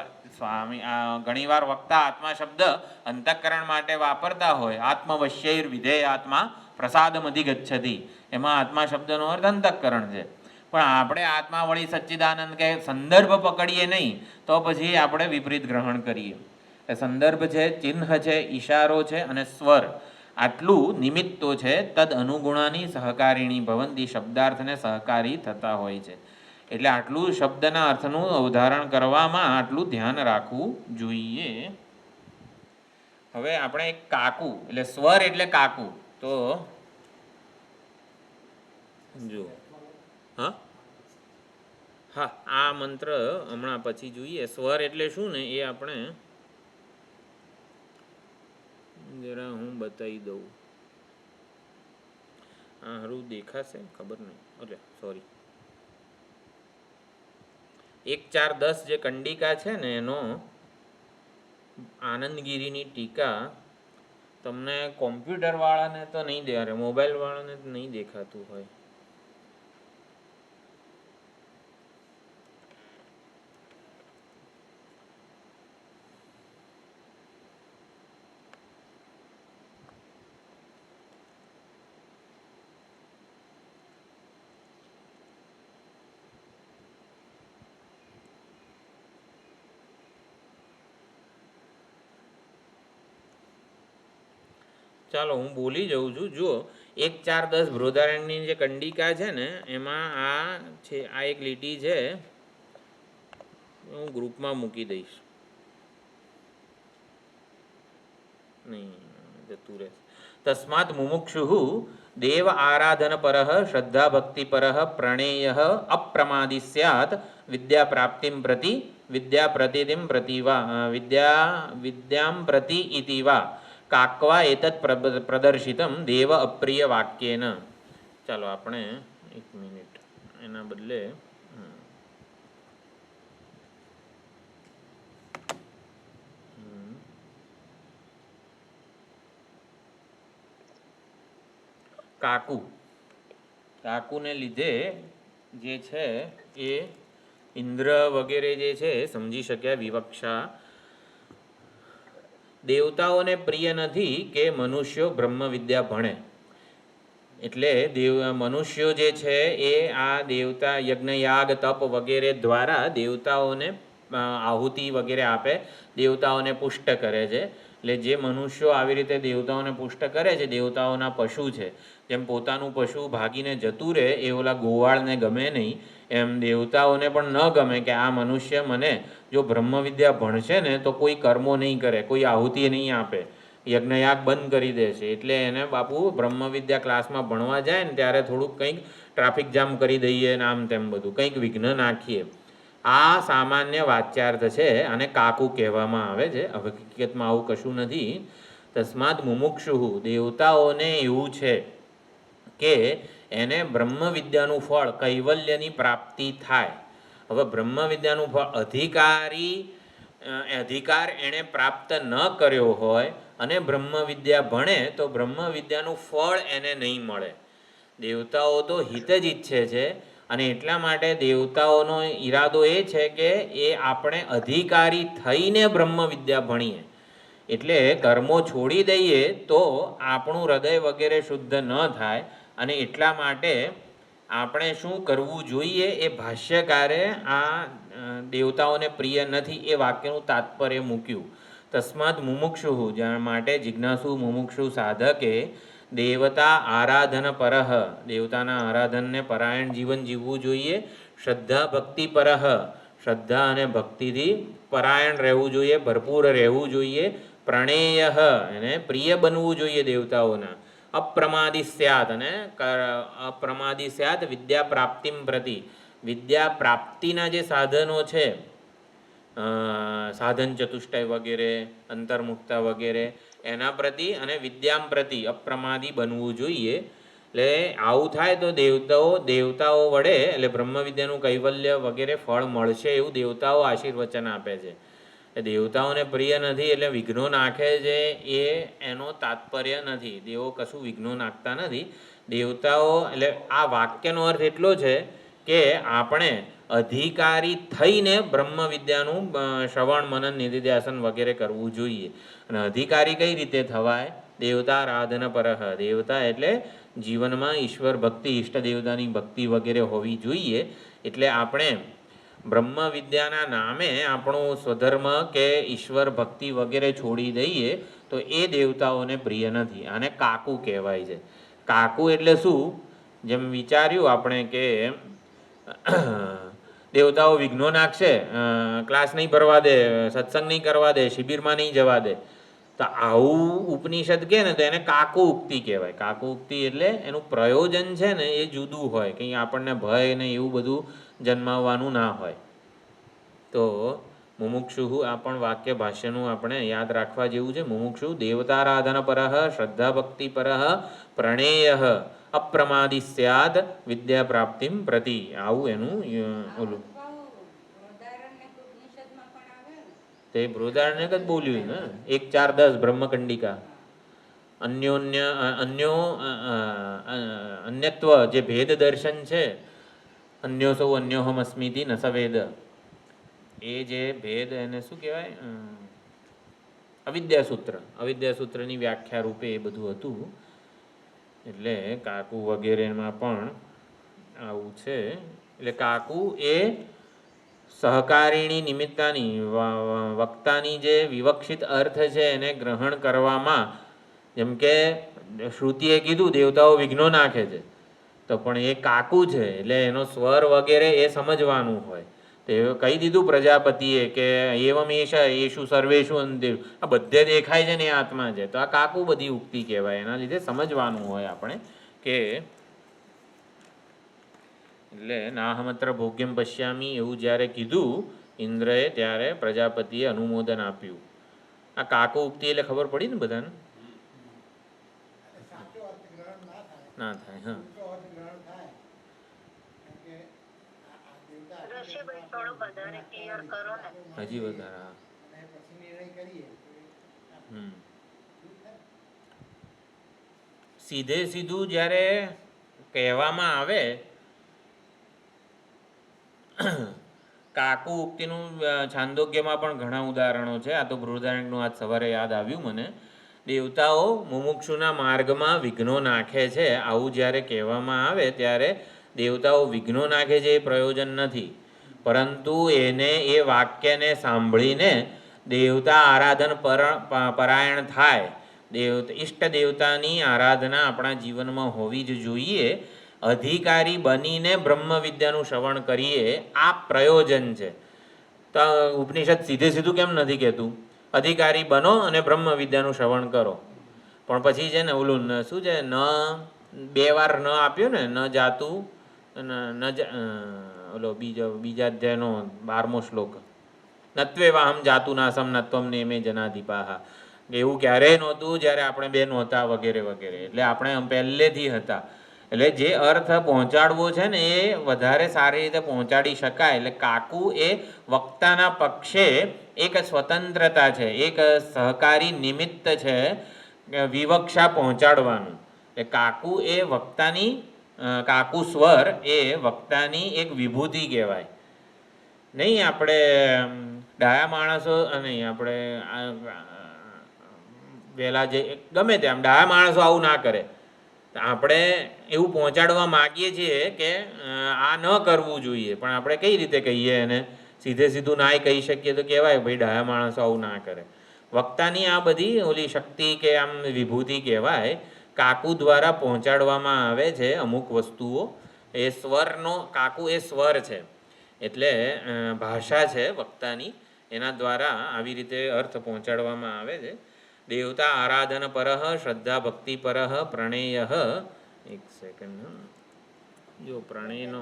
[SPEAKER 1] ઘણીવાર વક્તા આત્મા શબ્દ અંતઃકરણ માટે વાપરતા હોય. આત્મવશ્યૈર વિધેય આત્મા પ્રસાદમધિ ગચ્છતિ, એમાં આત્મા શબ્દનો અર્થ અંતઃકરણ છે. પણ આપણે આત્મા વળી સચ્ચિદાનંદ કે સંદર્ભ પકડીએ નહીં તો પછી આપણે વિપરીત ગ્રહણ કરીએ. એ સંદર્ભ છે, ચિહ્ન છે, ઈશારો છે અને સ્વર, આટલું નિમિત્તો છે. તદ અનુગુણાની સહકારિણી ભવંતી, શબ્દાર્થને સહકારી થતા હોય છે. એટલે આટલું શબ્દના અર્થનું અવધારણ કરવામાં આટલું ધ્યાન રાખવું જોઈએ. હવે આપણે એક કાકુ, એટલે સ્વર એટલે કાકુ. તો જો હા, આ મંત્ર હમણાં પછી જોઈએ. સ્વર એટલે શું ને એ આપણે જરા હું બતાવી દઉં. આ હારું દેખાશે? ખબર નહીં. એટલે સોરી, 1.4.10 જે કંડિકા છે ને એનો આનંદગીરીની ટીકા તમને કોમ્પ્યુટરવાળાને તો નહીં દેખાય, મોબાઈલવાળાને તો નહીં દેખાતું હોય. ચાલો હું બોલી જાઉં છું. જુઓ, 1, 4, 10 બૃહદારણ્યની જે કંડિકા છે ને એમાં આ એક લીટી છે, હું ગ્રુપમાં મૂકી દઈશ. નહીં, જતું રહે. તસ્માત મુમુક્ષુ દેવ આરાધન પરઃ શ્રદ્ધા ભક્તિ પરઃ પ્રણેય અપ્રમાદી સ્યાત વિદ્યા પ્રાપ્તિમ પ્રતિ વિદ્યા પ્રતિદિમ પ્રતિ વા વિદ્યામ પ્રતિ ઇતિ વા કાક્વા એતત પ્રદર્શિતમ દેવ અપ્રિય વાક્યેન. ચાલો આપણે 1 મિનિટ એના બદલે કાકુને લીધે જે છે એ ઇન્દ્ર વગેરે જે છે સમજી શક્યા વિવક્ષા. દેવતાઓને પ્રિય નથી કે મનુષ્યો બ્રહ્મ વિદ્યા ભણે. એટલે મનુષ્યો જે છે એ આ દેવતા યજ્ઞ યાગ તપ વગેરે દ્વારા દેવતાઓને આહુતિ વગેરે આપે, દેવતાઓને પુષ્ટ કરે છે. એટલે જે મનુષ્યો આવી રીતે દેવતાઓને પુષ્ટ કરે છે, દેવતાઓના પશુ છે, જેમ પોતાનું પશુ ભાગીને જતું રહે એ ઓલા ગોવાળને ગમે નહીં, એમ દેવતાઓને પણ ન ગમે કે આ મનુષ્ય મને જો બ્રહ્મ વિદ્યા ભણશે ને તો કોઈ કર્મો નહીં કરે, કોઈ આહુતિ નહીં આપે, યજ્ઞયાગ બંધ કરી દેશે. એટલે એને બાપુ બ્રહ્મ વિદ્યા ક્લાસમાં ભણવા જાય ને ત્યારે થોડુંક કંઈક ટ્રાફિક જામ કરી દઈએ ને આમ તેમ બધું કંઈક વિઘ્ન નાખીએ. આ સામાન્ય વાચ્યાર્થ છે, આને કાકુ કહેવામાં આવે છે. હકીકતમાં આવું કશું નથી. તસ્માત મુમુક્ષુ, દેવતાઓને એવું છે કે એને બ્રહ્મ વિદ્યાનું ફળ કૈવલ્યની પ્રાપ્તિ થાય. હવે બ્રહ્મ વિદ્યાનું ફળ અધિકાર એણે પ્રાપ્ત ન કર્યો હોય અને બ્રહ્મ વિદ્યા ભણે તો બ્રહ્મ વિદ્યાનું ફળ એને નહીં મળે. દેવતાઓ તો હિત જ ઈચ્છે છે અને એટલા માટે દેવતાઓનો ઈરાદો એ છે કે એ આપણે અધિકારી થઈને બ્રહ્મ વિદ્યા ભણીએ. એટલે કર્મો છોડી દઈએ તો આપણું હૃદય વગેરે શુદ્ધ ન થાય. અને એટલા માટે આપણે શું કરવું જોઈએ એ ભાષ્યકારે આ દેવતાઓને પ્રિય નથી એ વાક્યનું તાત્પર્ય મૂક્યું. તસ્માત મુમુક્ષુ, માટે જિજ્ઞાસુ મુમુક્ષુ સાધકે દેવતા આરાધન પરહ, દેવતાના આરાધનને પરાયણ જીવન જીવવું જોઈએ. શ્રદ્ધા ભક્તિ પરહ, શ્રદ્ધા અને ભક્તિથી પરાયણ રહેવું જોઈએ, ભરપૂર રહેવું જોઈએ. પ્રણેય, એને પ્રિય બનવું જોઈએ દેવતાઓના. અપ્રમાદી સ્યાત, અને અપ્રમાદી સ્યાત વિદ્યા પ્રાપ્તિમ પ્રતિ, વિદ્યા પ્રાપ્તિના જે સાધનો છે, સાધન ચતુષ્ટય વગેરે, અંતર્મુક્તા વગેરે, એના પ્રતિ અને વિદ્યામ પ્રતિ અપ્રમાદી બનવું જોઈએ. એટલે આવું થાય તો દેવતાઓ વડે એટલે બ્રહ્મ વિદ્યાનું કૈવલ્ય વગેરે ફળ મળશે એવું દેવતાઓ આશીર્વચન આપે છે. દેવતાઓને પ્રિય નથી એટલે વિઘ્નો નાખે છે એનો તાત્પર્ય નથી. દેવો કશું વિઘ્નો નાખતા નથી. દેવતાઓ એટલે આ વાક્યનો અર્થ એટલો છે કે આપણે અધિકારી થઈને બ્રહ્મ વિદ્યાનું શ્રવણ મનન નિધિધ્યાસન વગેરે કરવું જોઈએ. અને અધિકારી કઈ રીતે થવાય? દેવતા આરાધન પરહ, દેવતા એટલે જીવનમાં ઈશ્વર ભક્તિ, ઈષ્ટ દેવતાની ભક્તિ વગેરે હોવી જોઈએ. એટલે આપણે બ્રહ્મ વિદ્યાના નામે આપણું સ્વધર્મ કે ઈશ્વર ભક્તિ વગેરે છોડી દઈએ તો એ દેવતાઓને પ્રિય નથી. આને કાકુ કહેવાય છે. કાકુ એટલે શું? જેમ વિચાર્યું આપણે કે દેવતાઓ વિઘ્નો નાખશે, ક્લાસ નહીં ભરવા દે, સત્સંગ નહીં કરવા દે, શિબિરમાં નહીં જવા દે, તો આવું ઉપનિષદ કહે ને તો એને કાકુ ઉક્તિ કહેવાય. કાકુ ઉક્તિ એટલે એનું પ્રયોજન છે ને એ જુદું હોય, કંઈ આપણને ભય ને એવું બધું જન્માવવાનું ના હોય. તો મુમુક્ષુ આ પણ વાક્ય ભાષ્યનું આપણે યાદ રાખવા જેવું છે. મુમુક્ષુ દેવતારાધન પરહ શ્રદ્ધા ભક્તિ પરહ પ્રણેય અપ્રમાદી સ્યાદ વિદ્યા પ્રાપ્તિમ પ્રતિ, આવું એનું ઓલું તે બૃહદારણ્ય જ બોલ્યું ને. 1, 4, 10 બ્રહ્મકંડિકા. અન્યત્વ જે ભેદ દર્શન છે, અન્યો સૌ અન્યોહમ અસ્મિતિ ન સવેદ, એ જે ભેદ એને શું કહેવાય? અવિદ્યા સૂત્રની વ્યાખ્યા રૂપે એ બધું હતું. એટલે કાકુ વગેરેમાં પણ આવું છે. એટલે કાકુ એ સહકારિણી નિમિત્તાની વક્તાની જે વિવક્ષિત અર્થ છે એને ગ્રહણ કરવામાં જેમ કે શ્રુતિએ કીધું દેવતાઓ વિઘ્નો નાખે છે, તો પણ એ કાકુ છે એટલે એનો સ્વર વગેરે એ સમજવાનું હોય. તો એ કહી દીધું પ્રજાપતિએ કે એવમ એશુ સર્વેશુ અંતિર, આ બધે દેખાય છે ને એ આત્મા છે. તો આ કાકુ બધી ઉક્તિ કહેવાય. એના લીધે સમજવાનું હોય આપણે કે એટલે નાહમત્ર ભોગ્યમ પશ્યામી એવું જ્યારે કીધું ઇન્દ્રએ, ત્યારે પ્રજાપતિએ અનુમોદન આપ્યું. આ કાકુ ઉક્તિ એટલે ખબર પડી ને બધાને? ના થાય. હા, હજી વધારે. સીધે સીધું જ્યારે કહેવામાં આવે કાકુ ઉક્તિનું છાંદોગ્યમાં પણ ઘણા ઉદાહરણો છે. આ તો બૃહદારણ્યકનું આજ સવારે યાદ આવ્યું મને. દેવતાઓ મુમુક્ષુના માર્ગમાં વિઘ્નો નાખે છે, આવું જ્યારે કહેવામાં આવે ત્યારે દેવતાઓ વિઘ્નો નાખે છે એ પ્રયોજન નથી, પરંતુ એને એ વાક્યને સાંભળીને દેવતા આરાધન પરાયણ થાય. ઈષ્ટ દેવતાની આરાધના આપણા જીવનમાં હોવી જ જોઈએ. અધિકારી બનીને બ્રહ્મ વિદ્યાનું શ્રવણ કરીએ, આ પ્રયોજન છે. તો ઉપનિષદ સીધે સીધું કેમ નથી કહેતું અધિકારી બનો અને બ્રહ્મ વિદ્યાનું શ્રવણ કરો? પણ પછી છે ને ઓલું શું છે, ન 2 વાર ન આપ્યું ને, ન જાતું ન ઓલો બીજા અધ્યાયનો 12મો શ્લોક, નત્વે વાહમ જાતું નાસમ નત્વમ નેમે જનાધિપાહા. એવું ક્યારેય નહોતું જ્યારે આપણે બે નહોતા વગેરે વગેરે. એટલે આપણે પહેલેથી હતા. એટલે જે અર્થ પહોંચાડવો છે ને એ વધારે સારી રીતે પહોંચાડી શકાય. એટલે કાકુ એ વક્તાના પક્ષે એક સ્વતંત્રતા છે, એક સહકારી નિમિત્ત છે વિવક્ષા પહોંચાડવાનું. એ કાકુ એ વક્તાની કાકુ સ્વર એ વક્તાની એક વિભૂતિ કહેવાય. નહીં આપણે ડાયા માણસો નહીં, આપણે વહેલા જે ગમે તે આમ ડાયા માણસો આવું ના કરે. આપણે એવું પહોંચાડવા માગીએ છીએ કે આ ન કરવું જોઈએ, પણ આપણે કઈ રીતે કહીએ એને? સીધે સીધું નાય કહી શકીએ તો કહેવાય ભાઈ ડાયા માણસો આવું ના કરે. વક્તાની આ બધી ઓલી શક્તિ કે આમ વિભૂતિ કહેવાય. કાકુ દ્વારા પહોંચાડવામાં આવે છે અમુક વસ્તુઓ. એ સ્વરનો કાકુ એ સ્વર છે, એટલે ભાષા છે વક્તાની, એના દ્વારા આવી રીતે અર્થ પહોંચાડવામાં આવે છે. દેવતા આરાધન પરઃ શ્રદ્ધા ભક્તિ પરઃ પ્રણેય. એક સેકન્ડ, જો પ્રણયનો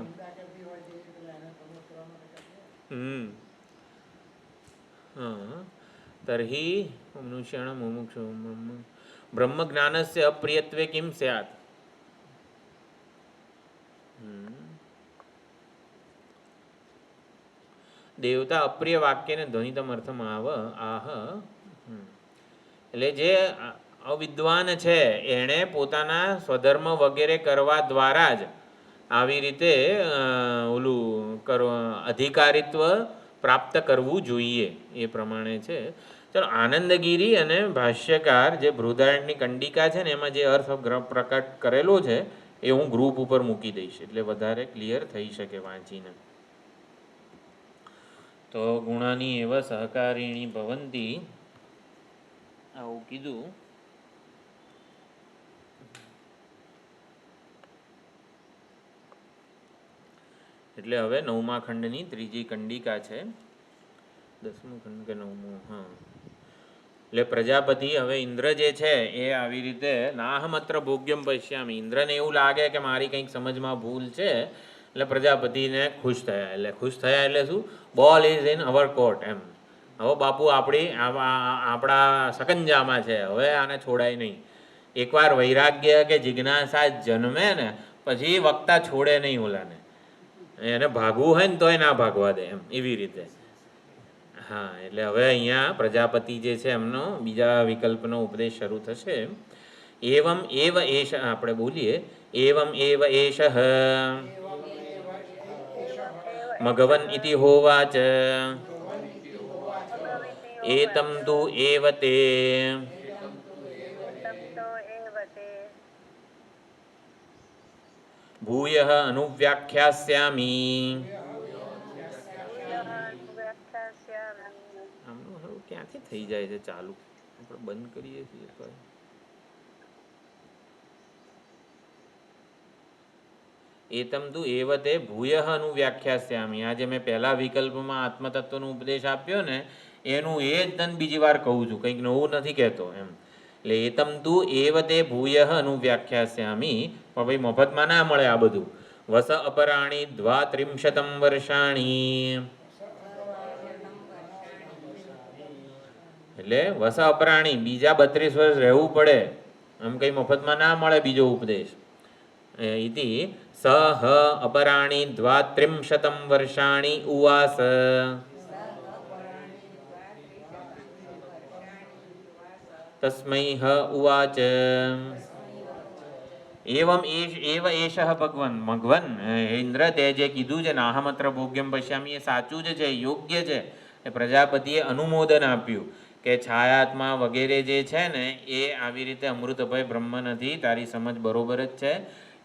[SPEAKER 1] હા તર્હિ મનુષ્યાણ મુમુક્ષુ બ્રહ્મ જ્ઞાનસ્ય અપ્રિયત્વે કિમ સ્યાત. દેવતા અપ્રિય વાક્યને ધ્વનિતમ અર્થમાં આહ. એટલે જે અવિદ્વાન છે એણે પોતાના સ્વધર્મ વગેરે કરવા દ્વારા જ આવી રીતે ઓલું અધિકારીત્વ પ્રાપ્ત કરવું જોઈએ, એ પ્રમાણે છે. ચલો, આનંદગીરી અને ભાષ્યકાર જે બૃહદારણ્યની કંડિકા છે ને એમાં જે અર્થ પ્રકટ કરેલો છે એ હું ગ્રુપ ઉપર મૂકી દઈશ, એટલે વધારે ક્લિયર થઈ શકે વાંચીને. તો ગુણાની એવ સહકારીણી ભવંતી આવું કીધું. એટલે હવે 9મા ખંડની ત્રીજી કંડિકા છે. 10મું ખંડ કે 9મું? હા. એટલે પ્રજાપતિ હવે ઇન્દ્ર જે છે એ આવી રીતે નાહમત્ર ભોગ્યમ પશ્યામી, ઇન્દ્રને એવું લાગે કે મારી કંઈક સમજમાં ભૂલ છે, એટલે પ્રજાપતિને ખુશ થયા. એટલે ખુશ થયા એટલે શું? Ball is in our court એમ. હવે બાપુ આપણા સકંજામાં છે, હવે આને છોડાય નહીં. એકવાર વૈરાગ્ય કે જિજ્ઞાસા જન્મે ને પછી વક્તા છોડે નહીં ઓલાને. એને ભાગવું હોય ને તોય ના ભાગવા દે એમ, એવી રીતે. હા, એટલે હવે અહીંયા પ્રજાપતિ જે છે એમનો બીજા વિકલ્પનો ઉપદેશ શરૂ થશે. એવમ એવ એશ, આપણે બોલીએ એવમ એવ એષ મઘવન ઇતિ હોવાચ એતમ તુ એવ તે ભૂયઃ અનુવ્યાખ્યાસ્યામિ. આમનું ક્યાંથી થઈ જાય છે ચાલુ? આપણે બંધ કરીએ છીએ. એતમ તું એવ તે ભૂય અનુવ્યાખ્યાસ્યામી. આ જે મેં પહેલા વિકલ્પમાં આત્મતત્વનો ઉપદેશ આપ્યો ને એનું એ જ તને બીજી વાર કહું છું, કંઈક નવું નથી કહેતો એમ. એટલે એતમ તું એવ તે ભૂય અનુવ્યાખ્યાસ્યામી. પણ ભાઈ મફતમાં ના મળે આ બધું. વસ અપરાણી દ્વાત્રિંશતમ વર્ષાણી. એટલે વસ અપરાણી બીજા 32 વર્ષ રહેવું પડે, આમ કંઈ મફતમાં ના મળે બીજો ઉપદેશ. ઇતિ સહ અપરાણી દ્વાત્રિંશતમ વર્ષાણી ઉવાસ. તસ્મૈ ઉવાચ એવમ એવ એષઃ ભગવન ઇન્દ્ર, તે જે કીધું છે નાહમત્ર ભોગ્યમ પશ્યામી એ સાચું જ છે, યોગ્ય છે. એ પ્રજાપતિએ અનુમોદન આપ્યું કે છાયાત્મા વગેરે જે છે ને એ આવી રીતે અમૃતભય બ્રહ્મ નથી, તારી સમજ બરોબર જ છે.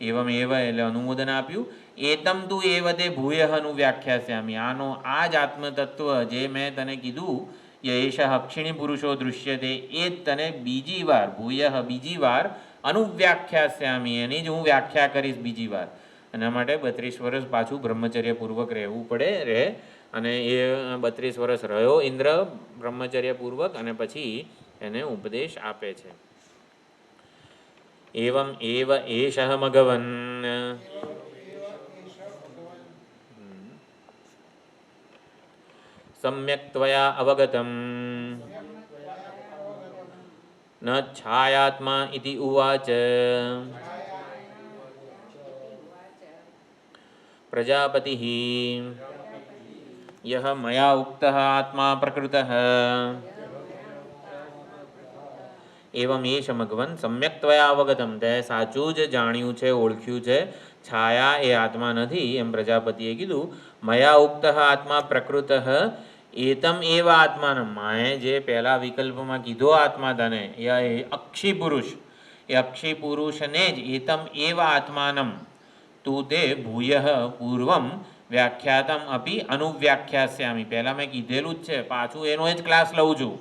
[SPEAKER 1] એવમ એવ એટલે અનુમોદન આપ્યું. એતમ તું એવ તે ભૂય અનુવ્યાખ્યાસ્યામી. આનો આ જ આત્મતત્વ જે મેં તને કીધું એષ અક્ષિણી પુરુષો દૃશ્યતે, એ જ તને બીજી વાર ભૂય બીજી વાર અનુવ્યાખ્યાસ્યામી, એની જ હું વ્યાખ્યા કરીશ બીજી વાર. એના માટે 32 વર્ષ પાછું બ્રહ્મચર્યપૂર્વક રહેવું પડે રહે. અને એ 32 વર્ષ રહ્યો ઇન્દ્ર બ્રહ્મચર્યપૂર્વક, અને પછી એને ઉપદેશ આપે છે. એવમ એવ એષઃ મઘવન સમ્યક ત્વયા અવગતમ ન છાયાત્મા ઇતિ ઉવાચ. પ્રજાપતિઃ યહ મયા ઉક્તઃ આત્મા પ્રકૃતઃ એવમ એષ મઘવન સમ્યક ત્વયા અવગતમ. તે સાચું જ જાણ્યું છે, ઓળખ્યું છે, છાયા એ આત્મા નથી એમ પ્રજાપતિએ કીધું. મયા ઉક્તઃ આત્મા પ્રકૃતઃ એતમ એવ આત્માનમ. મેં જે પહેલા વિકલ્પમાં કીધો આત્મા તને એ અક્ષી પુરુષ, એ અક્ષી પુરુષને જ એતમ એવ આત્માનમ તું તે ભૂય પૂર્વમ વ્યાખ્યાતમ અપી અનુવ્યાખ્યાસ્યામી. પહેલાં મેં કીધેલું જ છે, પાછું એનો જ ક્લાસ લઉં છું.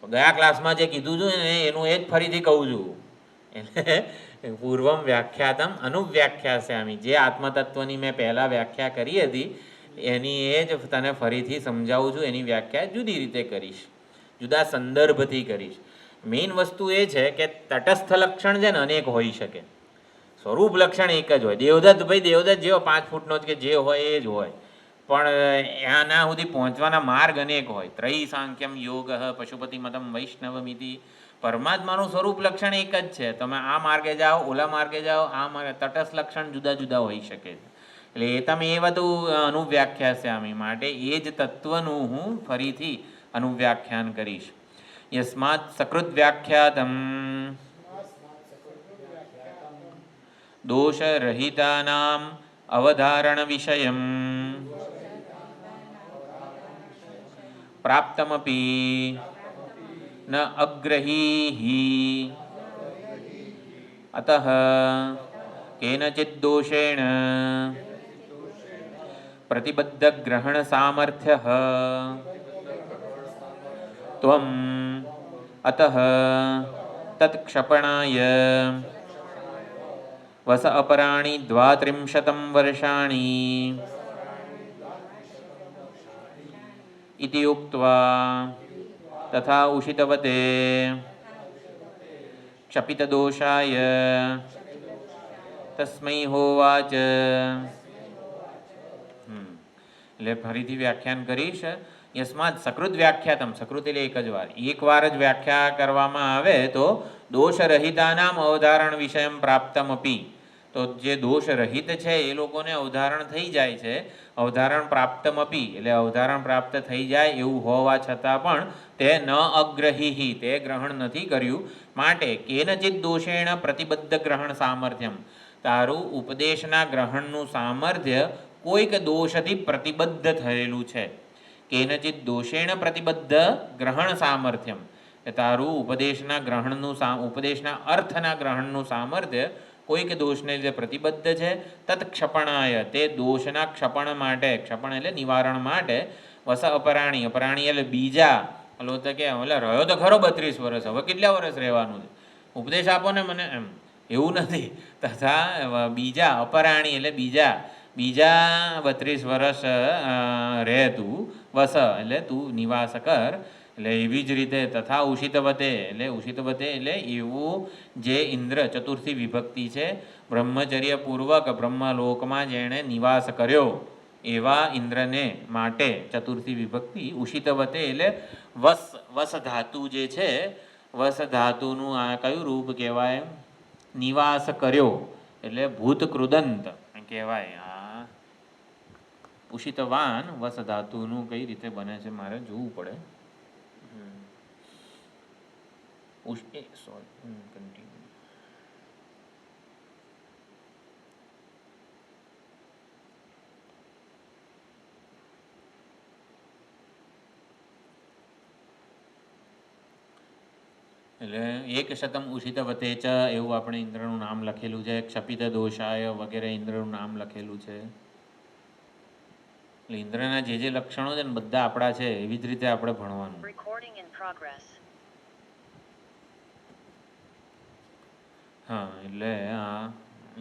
[SPEAKER 1] ગયા ક્લાસમાં જે કીધું છું ને એનું એ જ ફરીથી કહું છું. એટલે પૂર્વમ વ્યાખ્યાતમ અનુવ્યાખ્યાસ્યામી. જે આત્મતત્વની મેં પહેલાં વ્યાખ્યા કરી હતી એની એ જ તને ફરીથી સમજાવું છું. એની વ્યાખ્યા જુદી રીતે કરીશ, જુદા સંદર્ભથી કરીશ. મેઇન વસ્તુ એ છે કે તટસ્થ લક્ષણ છે ને અનેક હોઈ શકે, સ્વરૂપ લક્ષણ એક જ હોય. દેવદત્ત ભાઈ દેવદત્ત જેવો 5 ફૂટનો જ કે જે હોય એ જ હોય, પણ આના સુધી પહોંચવાના માર્ગ અનેક હોય. ત્રયી સાંખ્યમ યોગ પશુપતિ મતમ વૈષ્ણવમિતિ. પરમાત્માનું સ્વરૂપ લક્ષણ એક જ છે. તમે આ માર્ગે જાઓ, ઓલા માર્ગે જાઓ, આ માર્ગે તટસ્થ લક્ષણ જુદા જુદા હોઈ શકે છે. એટલે એ તમે એ બધું અનુવ્યાખ્યાસ્યામી, માટે એ જ તત્વનું હું ફરીથી અનુવ્યાખ્યાન કરીશ. યસ્માત સકૃત વ્યાખ્યાતમ દોષરહિતાનામ અવધારણ વિષયમ પ્રાપ્તમપી ન અગ્રહીઃ અતઃ કેનચિદ દોષેણ પ્રતિબદ્ધ ગ્રહણ સામર્થ્યઃ ત્વમ અતઃ તત્ક્ષપણાય વસ અપરાણી દ્વાત્રિંશતમ વર્ષાણી ઇતિ ઉક્ત્વા તથા ઉષિતવતે ક્ષપિતદોષાય તસ્મૈ હોવાચ. એટલે ફરીથી વ્યાખ્યાન કરીશ. યસ્માત સકૃત વ્યાખ્યાતમ, સકૃત એટલે એક જ વાર, એક વાર જ વ્યાખ્યા કરવામાં આવે તો દોષરહિતાનામ અવધારણ વિષયમ પ્રાપ્તમપી. તો જે દોષરહિત છે એ લોકોને અવધારણ થઈ જાય છે. અવધારણ પ્રાપ્તમપી એટલે અવધારણ પ્રાપ્ત થઈ જાય એવું હોવા છતાં પણ તે ન અગ્રહીઃ, તે ગ્રહણ નથી કર્યું. માટે કેનચિત દોષેણ પ્રતિબદ્ધ ગ્રહણ સામર્થ્યમ, તારું ઉપદેશના ગ્રહણનું સામર્થ્ય કોઈક દોષથી પ્રતિબદ્ધ થયેલું છે. કેનચિત દોષેણ પ્રતિબદ્ધ ગ્રહણ સામર્થ્યમ, તારું ઉપદેશના ગ્રહણનું ઉપદેશના અર્થના ગ્રહણનું સામર્થ્ય કોઈક દોષને લીધે પ્રતિબદ્ધ છે. તત્ ક્ષપણાય, તે દોષના ક્ષપણ માટે, ક્ષપણ એટલે નિવારણ માટે, વસ અપરાણી, અપરાણી એટલે બીજા, ઓલો તો કે ઓલા રહ્યો તો ખરો 32 વર્ષ, હવે કેટલા વર્ષ રહેવાનું છે, ઉપદેશ આપો ને મને એમ. એવું નથી. તથા બીજા અપરાણી એટલે બીજા 32 વર્ષ રહે તું, વસ એટલે તું નિવાસ કર. એટલે એવી જ રીતે તથા ઉષિતવતે એટલે એવું જે ઇન્દ્ર ચતુર્થી વિભક્તિ છે, બ્રહ્મચર્યપૂર્વક બ્રહ્મલોકમાં જેણે નિવાસ કર્યો એવા ઇન્દ્રને માટે ચતુર્થી વિભક્તિ ઉષિતવતે એટલે વસ ધાતુ જે છે, વસ ધાતુનું આ કયું રૂપ કહેવાય? નિવાસ કર્યો એટલે ભૂતકૃદંત કહેવાય. આ ઉષિતવાન વસ ધાતુનું કઈ રીતે બને છે મારે જોવું પડે. એટલે એક શતમ ઉષિતવતે ચ એવું આપણે ઇન્દ્રનું નામ લખેલું છે. ક્ષપિત દોષાય વગેરે ઇન્દ્રનું નામ લખેલું છે. એટલે ઇન્દ્રના જે લક્ષણો છે ને બધા આપણા છે, એવી જ રીતે આપણે ભણવાનું. હા, એટલે આ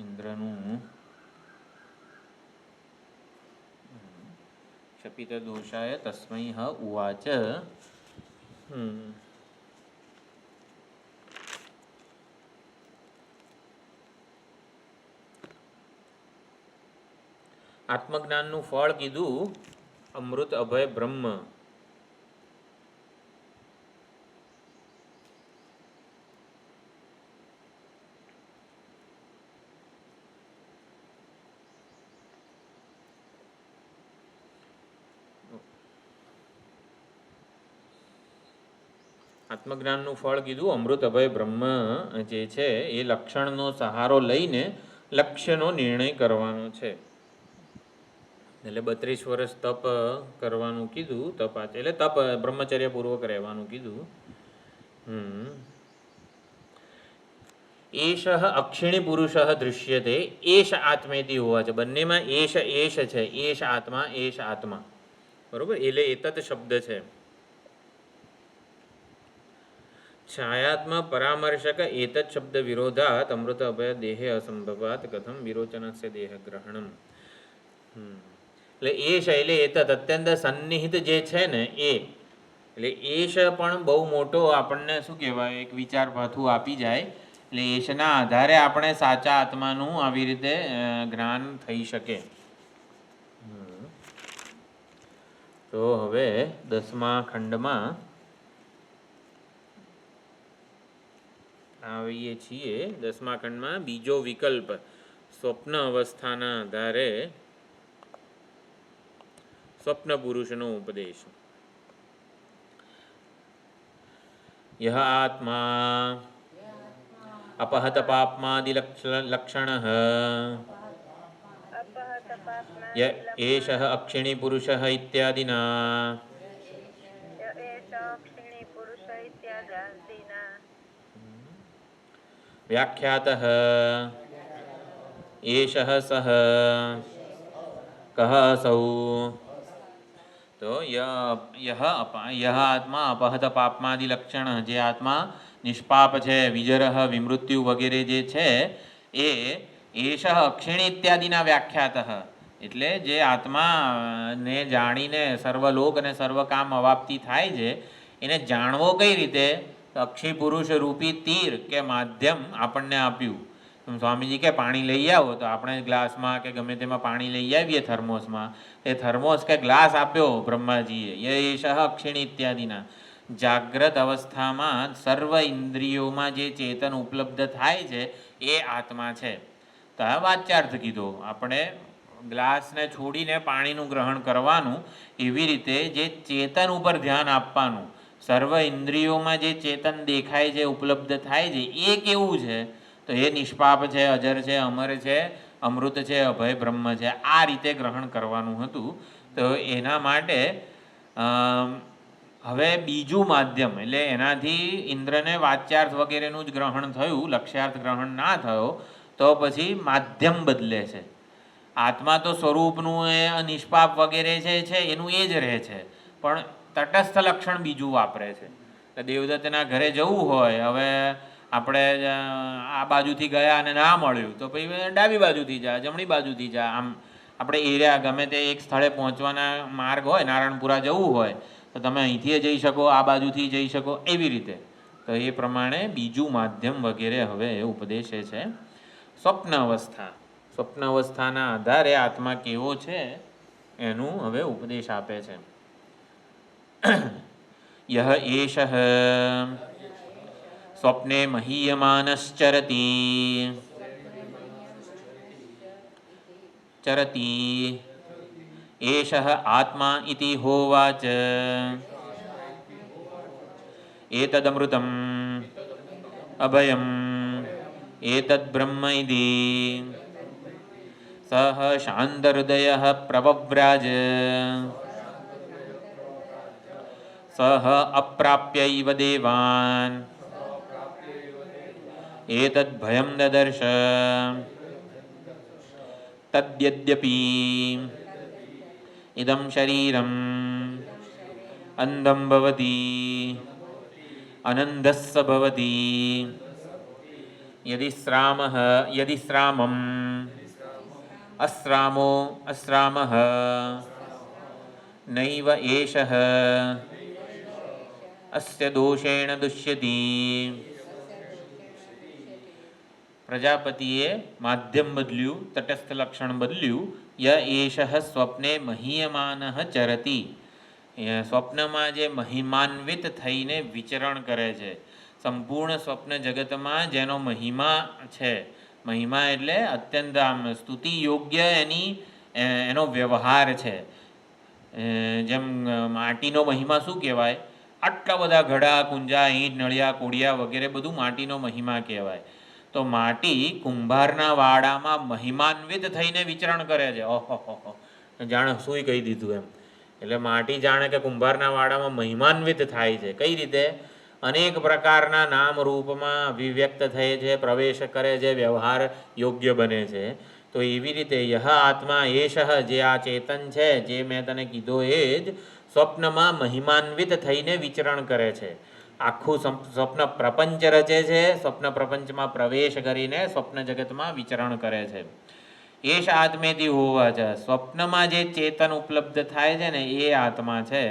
[SPEAKER 1] ઇન્દ્રનું ક્ષપિત દોષાય તસ્મૈ ઉવાચ. આત્મજ્ઞાનનું ફળ કીધું અમૃત અભય બ્રહ્મ. આત્મજ્ઞાનનું ફળ કીધું અમૃત અભય બ્રહ્મ જે છે એ લક્ષણનો સહારો લઈને લક્ષ્યનો નિર્ણય કરવાનો છે. એટલે 32 વર્ષ તપ કરવાનું કીધું. એટલે તપ બ્રહ્મચર્યપૂર્વક રહેવાનું કીધું. એશ અક્ષિણી પુરુષ દૃશ્યતે એશ આત્મેતિ હોવા છે. બંનેમાં એશ છે. એશ આત્મા બરોબર. એટલે એતત શબ્દ છે. છાયાત્મા પરામર્શક એતત શબ્દ વિરોધાત અમૃત અભય દેહે અસંભવાત કથમ વિરોચનસ્ય દેહ ગ્રહણમ. એટલે એશ એટલે એતત અત્યંત સન્નિહિત જે છે ને એ. એટલે એશ પણ બહુ મોટો આપણને શું કહેવાય એક વિચાર પાથું આપી જાય. એટલે એશના આધારે આપણે સાચા આત્માનું આવી રીતે જ્ઞાન થઈ શકે. તો હવે 10મા ખંડમાં આવીએ છીએ. 10મા ખંડમાં બીજો વિકલ્પ સ્વપ્ન અવસ્થાના આધારે સ્વપ્ન પુરુષનો ઉપદેશ. યહ આત્મા અપહત પાપમાદિ લક્ષણ એષ અક્ષિણી પુરુષ ઇત્યાદિના વ્યાખ્યાતઃ એષ સહ કહ સૌ. તો યહ આત્મા અપહત પાપમાદિ લક્ષણ જે આત્મા નિષ્પાપ છે, વિજરહ વિમૃત્યુ વગેરે જે છે એ એષ અક્ષિણી ઇત્યાદિના વ્યાખ્યાતઃ એટલે જે આત્માને જાણીને સર્વલોક અને સર્વકામ અવાપ્તિ થાય છે એને જાણવો કઈ રીતે? અક્ષી પુરુષ રૂપી તીર કે માધ્યમ આપણને આપ્યું. સ્વામીજી કે પાણી લઈ આવો તો આપણે ગ્લાસમાં કે ગમે તેમાં પાણી લઈ આવીએ થર્મોસમાં. એ થર્મોસ કે ગ્લાસ આપ્યો બ્રહ્માજીએ. એષ અક્ષિણી ઇત્યાદિના જાગ્રત અવસ્થામાં સર્વ ઇન્દ્રિયોમાં જે ચેતન ઉપલબ્ધ થાય છે એ આત્મા છે. તો આ વાચ્યાર્થ કીધો. આપણે ગ્લાસને છોડીને પાણીનું ગ્રહણ કરવાનું, એવી રીતે જે ચેતન ઉપર ધ્યાન આપવાનું. સર્વ ઇન્દ્રિયોમાં જે ચેતન દેખાય છે, ઉપલબ્ધ થાય છે, એ કેવું છે? તો એ નિષ્પાપ છે, અજર છે, અમર છે, અમૃત છે, અભય બ્રહ્મ છે. આ રીતે ગ્રહણ કરવાનું હતું. તો એના માટે હવે બીજું માધ્યમ એટલે એનાથી ઇન્દ્રને વાચ્યાર્થ વગેરેનું જ ગ્રહણ થયું, લક્ષ્યાર્થ ગ્રહણ ના થયો, તો પછી માધ્યમ બદલે છે. આત્મા તો સ્વરૂપનું એ નિષ્પાપ વગેરે છે એનું એ જ રહે છે, પણ તટસ્થ લક્ષણ બીજું વાપરે છે. દેવદત્તના ઘરે જવું હોય, હવે આપણે આ બાજુથી ગયા અને ના મળ્યું તો પછી ડાબી બાજુથી જા, જમણી બાજુથી જા, આમ આપણે એરિયા ગમે તે એક સ્થળે પહોંચવાના માર્ગ હોય, નારાયણપુરા જવું હોય તો તમે અહીંથી જઈ શકો, આ બાજુથી જઈ શકો, એવી રીતે. તો એ પ્રમાણે બીજું માધ્યમ વગેરે હવે એ ઉપદેશે છે. સ્વપ્ન અવસ્થા, સ્વપ્ન અવસ્થાના આધારે આત્મા કેવો છે એનું હવે ઉપદેશ આપે છે. યહ એષ સ્વપ્ને મહીયમાનશ્ચરતી ચરતી એષ આત્મા ઇતિ હોવાચ એતદમૃતમ અભયમ એતદ્બ્રહ્મ ઇતિ સહ શાંતહૃદયઃ પ્રવવ્રાજ સહ અપ્રાપ્યૈવ દેવાન એતદ્ભયં દદર્શ તદ્યદ્યપી ઇદં શરીરમ અંધં ભવતિ અનંધસ્સ ભવતિ યદિ શ્રામમ અશ્રામો અશ્રામઃ નૈવ એષઃ અસ્ય દોષેણ દુષ્યતિ. પ્રજાપતિએ માધ્યમ બદલ્યું, તટસ્થ લક્ષણ બદલ્યું. ય એષઃ સ્વપ્ને મહીયમાનઃ ચરતી, સ્વપ્નમાં જે મહિમાન્વિત થઈને વિચરણ કરે છે, સંપૂર્ણ સ્વપ્ન જગતમાં જેનો મહિમા છે, મહિમા એટલે અત્યંત આમ સ્તુતિ યોગ્ય એનો વ્યવહાર છે. જેમ માટીનો મહિમા શું કહેવાય? આટલા બધા ઘડા, કુંજા, ઈંટ, નળિયા, કોડિયા વગેરે બધું માટીનો મહિમા કહેવાય. તો માટી કુંભારના વાડામાં મહિમાન્વિત થઈને વિચરણ કરે છે. ઓહો, જાણે શું કહી દીધું એમ. એટલે માટી જાણે કે કુંભારના વાડામાં મહિમાન્વિત થાય છે. કઈ રીતે? અનેક પ્રકારના નામ રૂપમાં અભિવ્યક્ત થાય છે, પ્રવેશ કરે છે, વ્યવહાર યોગ્ય બને છે. તો એવી રીતે યહ આત્મા એષઃ, જે આ ચેતન છે, જે મેં તને કીધો એ જ સ્વપ્નમાં મહિમાન્વિત થઈને વિચરણ કરે છે. આખું સ્વપ્ન પ્રપંચ રચે છે, સ્વપ્ન પ્રપંચમાં પ્રવેશ કરીને સ્વપ્ન જગતમાં વિચરણ કરે છે. એશ આત્મેથી હોવા છે, સ્વપ્નમાં જે ચેતન ઉપલબ્ધ થાય છે ને એ આત્મા છે.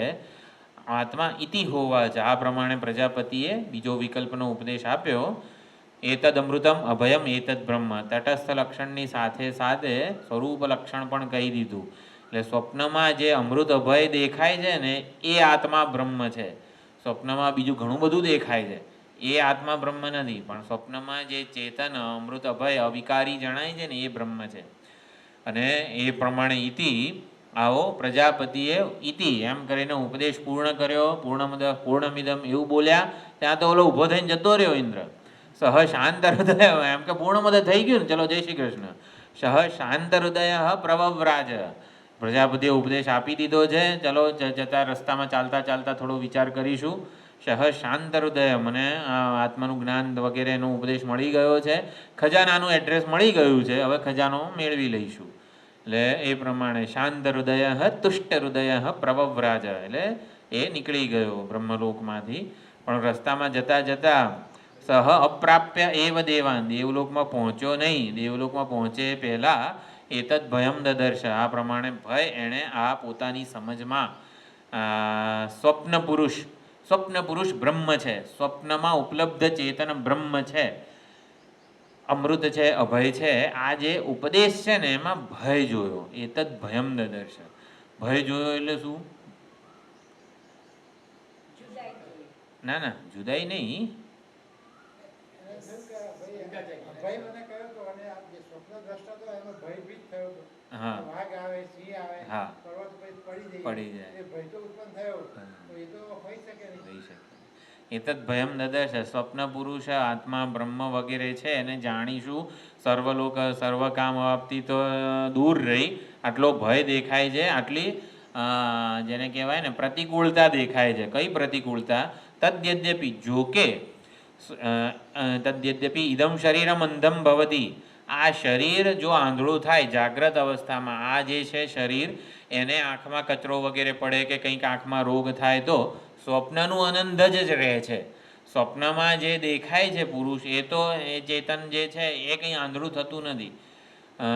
[SPEAKER 1] આત્મા ઇતિ હોવા છે. આ પ્રમાણે પ્રજાપતિએ બીજો વિકલ્પનો ઉપદેશ આપ્યો. એતદ અમૃતમ અભયમ એતદ બ્રહ્મ, તટસ્થ લક્ષણની સાથે સાથે સ્વરૂપ લક્ષણ પણ કહી દીધું. એટલે સ્વપ્નમાં જે અમૃત અભય દેખાય છે ને એ આત્મા બ્રહ્મ છે. સ્વપ્નમાં બીજું ઘણું બધું દેખાય છે, એ આત્મા બ્રહ્મ નથી, પણ સ્વપ્નમાં જે ચેતન અમૃત અભય અવિકારી જણાય છે ને એ બ્રહ્મ છે. અને એ પ્રમાણે ઇતિ, આવો પ્રજાપતિએ ઇતિ એમ કરીને ઉપદેશ પૂર્ણ કર્યો. પૂર્ણમિદમ એવું બોલ્યા, ત્યાં તો ઓલો ઊભો થઈને જતો રહ્યો ઇન્દ્ર. સહ શાંત હૃદય, એમ કે પૂર્ણમદ થઈ ગયું ને, ચલો જય શ્રી કૃષ્ણ. સહ શાંત હૃદય પ્રવવ્રાજ, પ્રજાપતિએ ઉપદેશ આપી દીધો છે. ચલો જતા રસ્તામાં ચાલતા ચાલતા થોડો વિચાર કરીશું. સહ શાંત હૃદય, મને આત્માનું જ્ઞાન વગેરેનો ઉપદેશ મળી ગયો છે. ખજાનાનું એડ્રેસ મળી ગયું છે, હવે ખજાનો મેળવી લઈશું. એટલે એ પ્રમાણે શાંત હૃદય તુષ્ટ હૃદય પ્રવવ્રાજ, એટલે એ નીકળી ગયો બ્રહ્મલોકમાંથી. પણ રસ્તામાં જતા જતા સહ અપ્રાપ્ય એવ દેવાન, દેવલોકમાં પહોંચ્યો નહીં. દેવલોકમાં પહોંચે પહેલાં એતદ ભયમ દદર્શ, આ પ્રમાણે ભય એણે આ પોતાની સમજમાં સ્વપ્ન પુરુષ બ્રહ્મ છે, સ્વપ્નમાં ઉપલબ્ધ ચેતન બ્રહ્મ છે, અમૃત છે, અભય છે, આ જે ઉપદેશ છે ને એમાં ભય જોયો. એતદ ભયમ દદર્શ, ભય જોયો એટલે શું? ના, જુદાઈ નહીં. પડી જાય. એતદ ભયમ દદર્શ, સ્વપ્ન પુરુષ આત્મા બ્રહ્મ વગેરે છે એને જાણીશું. સર્વલોક સર્વ કામ અવાપથી તો દૂર રહી આટલો ભય દેખાય છે. આટલી જેને કહેવાય ને પ્રતિકૂળતા દેખાય છે. કઈ પ્રતિકૂળતા? તદ્યદ્યપી, જોકે તદ્યદ્યપી ઇદમ શરીરમ અંધમ ભવતી, આ શરીર જો આંધળું થાય જાગ્રત અવસ્થામાં, આ જે છે શરીર, એને આંખમાં કચરો વગેરે પડે કે કંઈક આંખમાં રોગ થાય તો સ્વપ્નનું આનંદ જ રહે છે. સ્વપ્નમાં જે દેખાય છે પુરુષ એ તો એ ચેતન જે છે એ કંઈ આંધળું થતું નથી.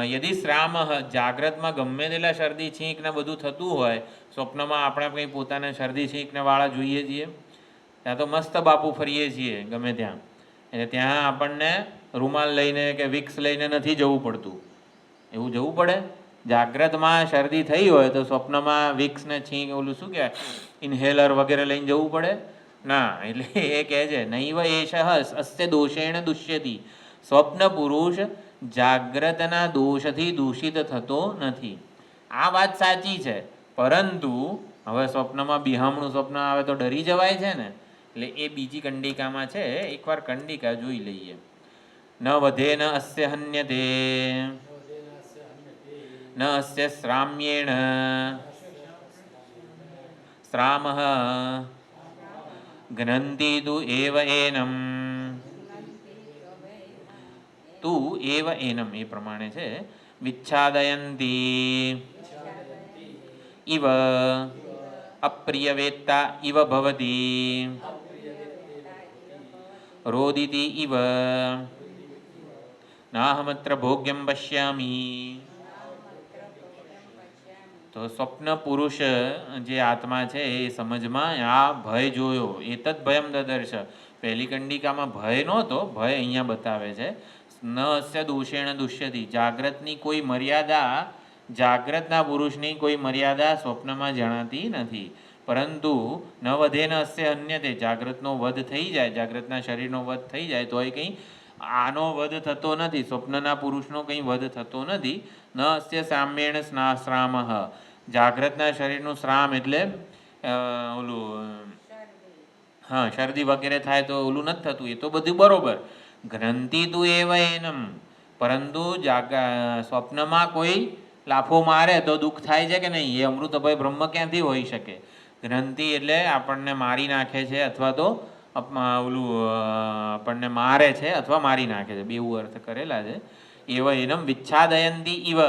[SPEAKER 1] યદિ શ્રામ જાગ્રતમાં ગમે તેટલા શરદી છીંક ને બધું થતું હોય, સ્વપ્નમાં આપણે કંઈ પોતાને શરદી છીંક ને વાળા જોઈએ છીએ, ત્યાં તો મસ્ત બાપુ ફરીએ છીએ ગમે ત્યાં, એટલે ત્યાં આપણને રૂમાલ લઈને કે વિક્સ લઈને નથી જવું પડતું. એવું જવું પડે? જાગ્રતમાં શરદી થઈ હોય તો સ્વપ્નમાં વિક્સ ને છીંક ઓલું શું કહેવાય ઇન્હેલર વગેરે લઈને જવું પડે ના. એટલે એ કહે છે નૈવ એષ અસ્ય દોષેણ દુષ્યતિ. સ્વપ્ન પુરુષ જાગ્રતના દોષથી દૂષિત થતો નથી. આ વાત સાચી છે, પરંતુ હવે સ્વપ્નમાં બિહામણું સ્વપ્ન આવે તો ડરી જવાય છે ને, એટલે એ બીજી કંડિકામાં છે. એકવાર કંડિકા જોઈ લઈએ. ન વધે ન અસ્ય હન્યતે ન અસ્ય શ્રામ્યેણ શ્રામઃ ઘ્નન્તિ તુ એવ એનમ. તુ એવ એનમ એ પ્રમાણે છે. વિચ્છાદયંતી ઇવ અપ્રિયવેત્તા ઇવ ભવતી રોદિતિ ઇવ નાહમત્ર ભોગ્યમ પશ્યામી. તો સ્વપ્ન પુરુષ જે આત્મા છે એ સમજમાં આ ભય જોયો. એતદ ભયમ દદર્શ. પહેલી કંડિકામાં ભય નહોતો, ભય અહીંયા બતાવે છે. ન અસ્ય દોષેણ દુષ્યતિ. જાગ્રતની કોઈ મર્યાદા, જાગ્રતના પુરુષની કોઈ મર્યાદા સ્વપ્નમાં જણાતી નથી. પરંતુ ન વધે ન અસ્ય અન્યતે. જાગ્રતનો વધ થઈ જાય, જાગ્રતના શરીરનો વધ થઈ જાય તો એ કંઈ આનો વધ થતો નથી, સ્વપ્નના પુરુષનો કંઈ વધ થતો નથી. ન અસ્ય સામ્યેણ શ્રામઃ. જાગ્રતના શરીરનું શ્રામ એટલે ઓલું હા શરદી વગેરે થાય તો ઓલું નથી થતું, એ તો બધું બરોબર. ગ્રંથિ તું એવ એનમ. પરંતુ સ્વપ્નમાં કોઈ લાફો મારે તો દુઃખ થાય છે કે નહીં? એ અમૃતભય બ્રહ્મ ક્યાંથી હોઈ શકે? ગ્રંથિ એટલે આપણને મારી નાખે છે અથવા તો ઓલું આપણને મારે છે અથવા મારી નાખે છે, બેઉ અર્થ કરેલા છે. એવ એનમ વિચ્છાદયંતી ઇવ.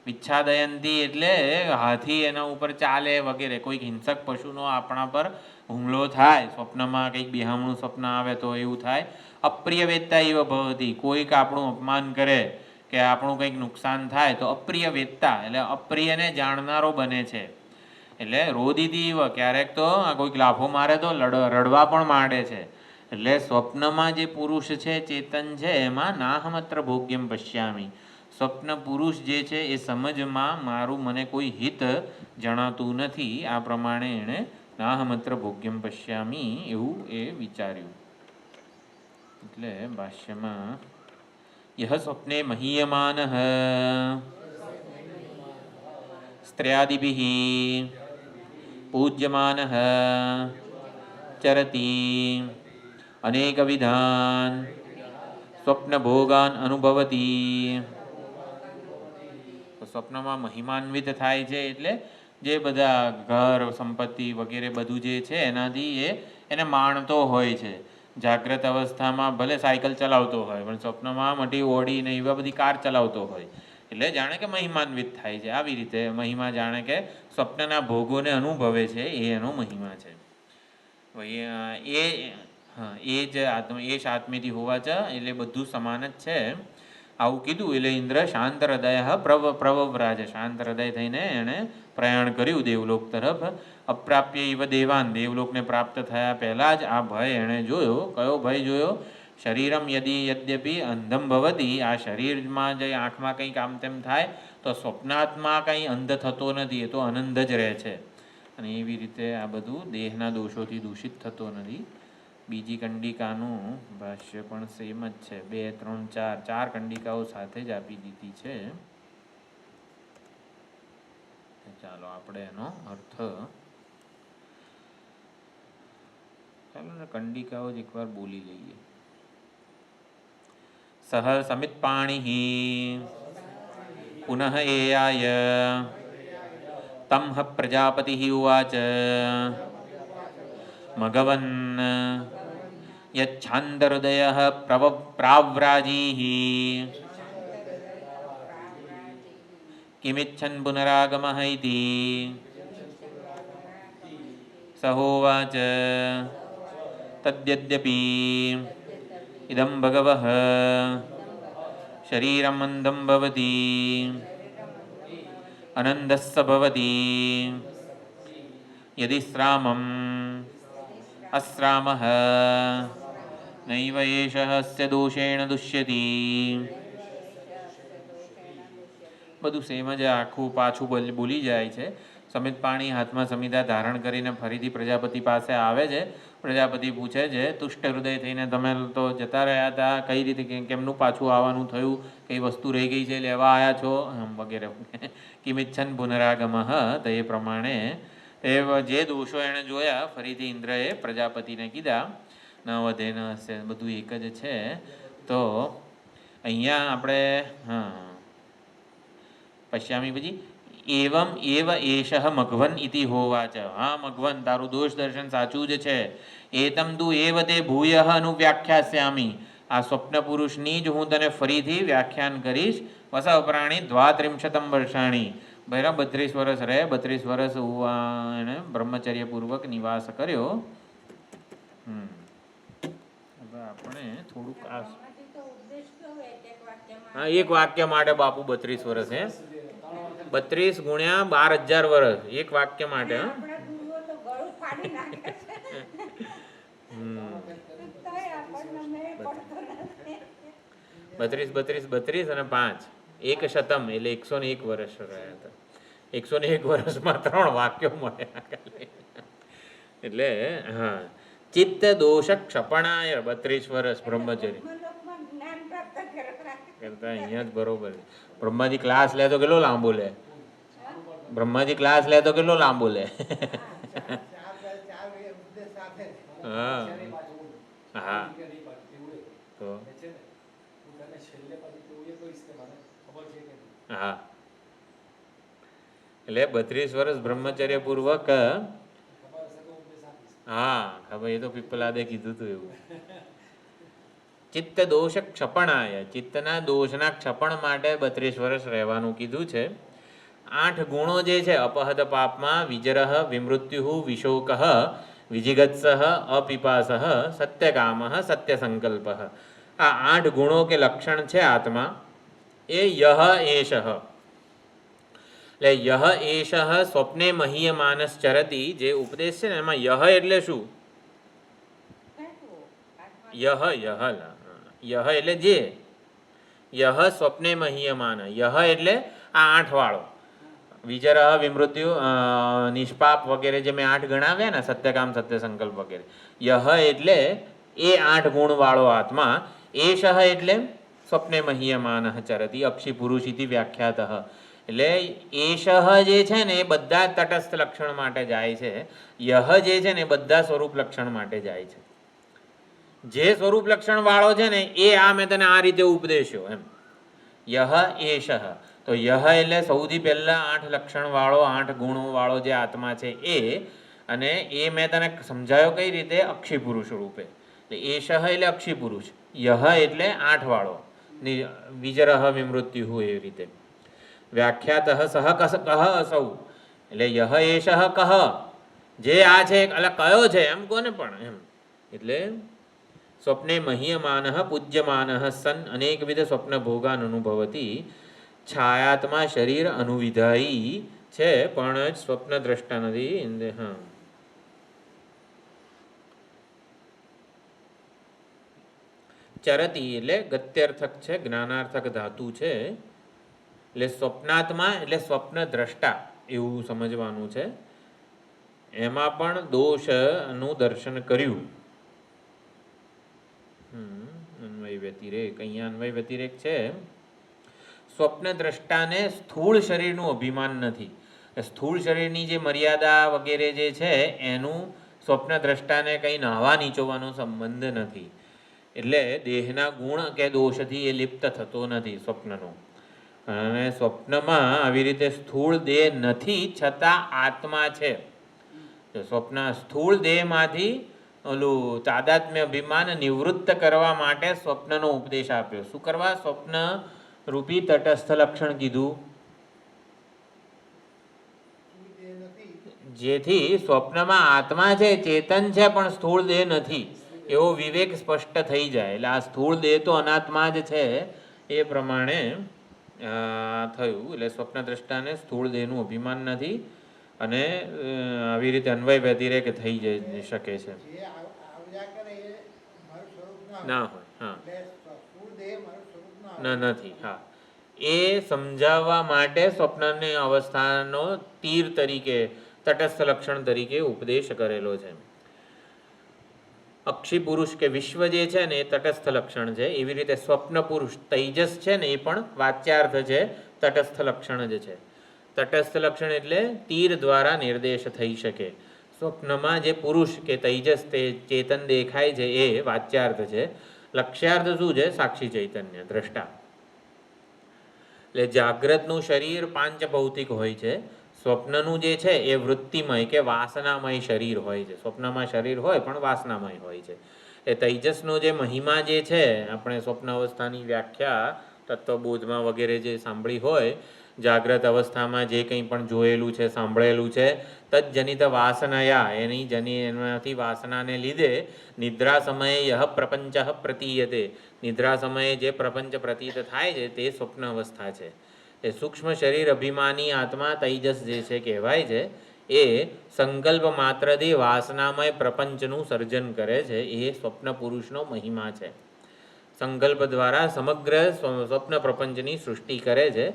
[SPEAKER 1] વિચ્છાદયંતી એટલે હાથી એના ઉપર ચાલે વગેરે. કોઈક હિંસક પશુનો આપણા પર હુમલો થાય, સ્વપ્નમાં કંઈક બિહામણું સ્વપ્ન આવે તો એવું થાય. અપ્રિય વેદતા ઇવ ભવતી. કોઈક આપણું અપમાન કરે કે આપણું કંઈક નુકસાન થાય તો અપ્રિય વેદતા એટલે અપ્રિયને જાણનારો બને છે. એટલે રોદિતી ઇવ. ક્યારેક તો કોઈક લાફો મારે તો રડવા પણ માંડે છે. એટલે સ્વપ્નમાં જે પુરુષ છે, ચેતન છે, એમાં નાહમત્ર ભોગ્યમ પશ્યામી. સ્વપ્ન પુરુષ જે છે એ સમજમાં મારું મને કોઈ હિત જણાતું નથી. આ પ્રમાણે એણે નાહમત્ર ભોગ્યમ પશ્યામી એવું એ વિચાર્યું. એટલે ભાષ્યમાં યહ સ્વપ્ને મહીયમાનઃ સ્ત્ર્યાદિભિઃ પૂજ્યમાનઃ ચરતી અનેકવિધાન સ્વપ્નભોગાન અનુભવતી. સ્વપ્નમાં મહિમાન્વિત થાય છે એટલે જે બધા ઘર સંપત્તિ વગેરે બધું જે છે એનાથી એને માણતો હોય છે. જાગ્રત અવસ્થામાં ભલે સાયકલ ચલાવતો હોય પણ સ્વપ્નમાં મોટી ઓડી ને એવા બધી કાર ચલાવતો હોય, એટલે જાણે કે મહિમાન્વિત થાય છે. આવી રીતે મહિમા જાણે કે સ્વપ્નના ભોગોને અનુભવે છે, એ એનો મહિમા છે. એ જ આત્મેથી હોવા છે એટલે બધું સમાન જ છે. આવું કીધું એટલે ઇન્દ્ર શાંત હૃદય પ્રવવ્રાજ. શાંત હૃદય થઈને એણે પ્રયાણ કર્યું દેવલોક તરફ. અપ્રાપ્ય ઇવ દેવાન. દેવલોકને પ્રાપ્ત થયા પહેલાં જ આ ભય એણે જોયો. કયો ભય જોયો? શરીરમ યદ્યપિ અંધમ ભવતી. આ શરીરમાં જે આંખમાં કંઈક આમ તેમ થાય તો સ્વપ્નાત્મા કંઈ અંધ થતો નથી, એ તો આનંદ જ રહે છે. અને એવી રીતે આ બધું દેહના દોષોથી દૂષિત થતો નથી. બીજી કંડિકાનું ભાષ્ય પણ સેમ જ છે. 2, 3, 4 કંડિકાઓ સાથે જ આપી દીધી છે. ચાલો આપણે એનો અર્થ કંડિકાઓ જ એકવાર બોલી લઈએ. સહ સમિત્પાણિઃ પુનઃ એયાય તમ્હ પ્રજાપતિઃ ઉવાચ મઘવન યચ્છાંદહૃદયઃ પ્રાવ્રાજીઃ કિમિચ્છન પુનરાગમઃ ઇતિ સહોવાચ તદ્યદ્યપિ ઇદં ભગવઃ શરીરમ મંદં ભવતિ અનંદસ્સ ભવતિ યદિ શ્રામમ અશ્રામઃ નૈવ એષઃ અસ્ય દોષેણ દુષ્યતિ. બધું સેમ જ આખું પાછું બોલી જાય છે. સમિત પાણી હાથમાં સમિધા ધારણ કરીને ફરીથી પ્રજાપતિ પાસે આવે છે. પ્રજાપતિ પૂછે છે, તુષ્ટ હૃદય થઈને તમે તો જતા રહ્યા હતા, કઈ રીતે કેમનું પાછું આવવાનું થયું, કઈ વસ્તુ રહી ગઈ છે લેવા આવ્યા છો વગેરે. કિમિચ્છન પુનરાગમઃ, તો એ પ્રમાણે એ જે દોષો એણે જોયા ફરીથી ઇન્દ્રએ પ્રજાપતિને કીધા. ન વધે ન હશે, બધું એક જ છે. તો અહીંયા આપણે પશ્યામી પછી એવમ એવ એષઃ મઘવન ઇતિ હોવાચ. હા મઘવન, તારું દોષ દર્શન સાચું જ છે. એતમ તુ એવ તે ભૂયઃ અનુવ્યાખ્યાસ્યામી. આ સ્વપ્ન પુરુષની જ હું તને ફરીથી વ્યાખ્યાન કરીશ. વસવ પ્રાણી 32 વર્ષાણી. બરાબર 32 વર્ષ રહે. 32 વર્ષ એણે બ્રહ્મચર્યપૂર્વક નિવાસ કર્યો. આપણે થોડુંક હા એક વાક્ય માટે બાપુ 32 વર્ષ હે 32 ગુણ્યા 12,000 વર્ષ એક વાક્ય માટે. 32 અને 5 1 શતમ એટલે 101 વર્ષ રહ્યા હતા. 101 વર્ષમાં 3 વાક્યો મળ્યા. એટલે હા ચિત્ત દોષ ક્ષપણાય 32 વર્ષ બ્રહ્મચર્ય કરતા અહીંયા જ બરોબર. બ્રહ્માજી ક્લાસ લે તો કેટલો લાંબો લે. બ્રહ્માજી ક્લાસ લે તો કેટલો લાંબો લે. હા હા તો હા એટલે 32 વર્ષ બ્રહ્મચર્ય પૂર્વક. હા ખબર, એ તો પીપલાદે કીધું હતું એવું. ચિત્ત દોષ ક્ષપણાય, ચિત્તના દોષના ક્ષપણ માટે 32 વર્ષ રહેવાનું કીધું છે. 8 ગુણો જે છે અપહત પાપમાં વિજરહ વિમૃત્યુ વિશોકઃ વિજિગત્સઃ અપિપાસઃ સત્યકામઃ સત્યસંકલ્પઃ. આ 8 ગુણો કે લક્ષણ છે આત્મા એ યહ એષઃ. એટલે યહ એષઃ સ્વપ્ને મહ્યમાનસ ચરતી જે ઉપદેશ છે ને એમાં યહ એટલે શું? યહ યહ યહ એટલે જે. યહ સ્વપ્ને મહ્યમાન. યહ એટલે આ 8 વાળો. વિજરહ વિમૃત્યુ નિષ્પાપ વગેરે જે મેં 8 ગણાવ્યા ને, સત્યકામ સત્ય સંકલ્પ વગેરે. યહ એટલે એ 8 ગુણ વાળો આત્મા. એષઃ એટલે સ્વપ્ને મહ્યમાન ચરતી અક્ષી પુરુષ ઇતિ વ્યાખ્યાતઃ. એટલે એષઃ જે છે ને એ બધા તટસ્થ લક્ષણ માટે જાય છે. યહ જે છે ને એ બધા સ્વરૂપ લક્ષણ માટે જાય છે. જે સ્વરૂપ લક્ષણ વાળો છે ને એ આ મેં તને આ રીતે ઉપદેશ્યો એમ. યહ એષઃ. તો યહ એટલે સૌથી પહેલા 8 લક્ષણ વાળો 8 ગુણો વાળો જે આત્મા છે એ. અને એ મેં તને સમજાયો કઈ રીતે? અક્ષી પુરુષ રૂપે. એટલે એષઃ એટલે અક્ષી પુરુષ. યહ એટલે 8 વાળો. વિજરહ વિમૃત્યુ એવી રીતે. વ્યાખ્યાતઃ સહ કહ અસૌ. એટલે યહ એષઃ કહ. જે આ છે એટલે કયો છે એમ કોને પણ એમ. એટલે સ્વપ્ને મહ્યમાન પૂજ્યમાન સન અનેકવિધ સ્વપ્ન ભોગાન અનુભવતી. છાયાત્મા શરીર અનુવિધાયી છે પણ સ્વપ્ન દ્રષ્ટા નથી. હા ચરતી એટલે ગત્યર્થક છે, જ્ઞાનાર્થક ધાતુ છે. એટલે સ્વપ્નાત્મા એટલે સ્વપ્ન દ્રષ્ટા એવું સમજવાનું છે. એમાં પણ દોષનું દર્શન કર્યું. અન્વય વ્યતિરેક. અહીંયા અન્વય વ્યતિરેક છે. સ્વપ્ન દ્રષ્ટાને સ્થૂળ શરીરનું અભિમાન નથી. સ્થૂળ શરીરની જે મર્યાદા વગેરે જે છે એનું સ્વપ્ન દ્રષ્ટાને કંઈ નાહવા નીચોવાનો સંબંધ નથી. એટલે દેહના ગુણ કે દોષથી એ લિપ્ત થતો નથી સ્વપ્નનો. અને સ્વપ્નમાં આવી રીતે સ્થૂળ દેહ નથી છતાં આત્મા છે. સ્વપ્ન સ્થૂળ દેહમાંથી ઓલું તાદાત્મ્ય અભિમાન નિવૃત્ત કરવા માટે સ્વપ્નનો ઉપદેશ આપ્યો. શું કરવા? સ્વપ્ન રૂપી તટસ્થ લક્ષણ કીધું. જેથી સ્વપ્નમાં આત્મા છે, ચેતન છે, પણ સ્થૂળ દેહ નથી. એવો વિવેક સ્પષ્ટ થઈ જાય. એટલે આ સ્થૂળ દેહ તો અનાત્મા જ છે એ પ્રમાણે થયું. એટલે સ્વપ્ન દ્રષ્ટાને સ્થૂળ દેહનું અભિમાન નથી અને આવી રીતે અન્વય વ્યતિરેક થઈ જઈ શકે છે. ના હોય. હા, નથી. હા, એ સમજાવવા માટે સ્વપ્નની અવસ્થાનો તીર તરીકે, તટસ્થ લક્ષણ તરીકે ઉપદેશ કરેલો છે. અક્ષી પુરુષ કે વિશ્વ જે છે ને એ તટસ્થ લક્ષણ છે. એવી રીતે સ્વપ્ન પુરુષ તૈજસ છે ને એ પણ વાચ્યાર્થ છે, તટસ્થ લક્ષણ જ છે. તટસ્થ લક્ષણ એટલે તીર દ્વારા નિર્દેશ થઈ શકે. સ્વપ્નમાં જે પુરુષ કે તૈજસ તે ચેતન દેખાય છે એ વાચ્યાર્થ છે. લક્ષ્યાર્થ શું છે? સાક્ષી ચૈતન્ય, દ્રષ્ટા. એટલે જાગ્રતનું શરીર પાંચ ભૌતિક હોય છે. સ્વપ્નનું જે છે એ વૃત્તિમય કે વાસનામય શરીર હોય છે. સ્વપ્નમાં શરીર હોય પણ વાસનામય હોય છે. એ તૈજસનો જે મહિમા જે છે, આપણે સ્વપ્ન અવસ્થાની વ્યાખ્યા તત્વબોધમાં વગેરે જે સાંભળી હોય, જાગ્રત અવસ્થામાં જે કંઈ પણ જોયેલું છે, સાંભળેલું છે, તજ્જનિત વાસનયા, એનાથી વાસનાને લીધે નિદ્રા સમયે યહ પ્રપંચ પ્રતીયતે, નિદ્રા સમયે જે પ્રપંચ પ્રતીત થાય છે તે સ્વપ્ન અવસ્થા છે. એ સૂક્ષ્મ શરીર અભિમાની આત્મા તૈજસ જે છે કહેવાય છે, એ સંકલ્પ માત્રથી વાસનામય પ્રપંચનું સર્જન કરે છે. એ સ્વપ્ન પુરુષનો મહિમા છે. સંકલ્પ દ્વારા સમગ્ર સ્વપ્ન પ્રપંચની સૃષ્ટિ કરે છે.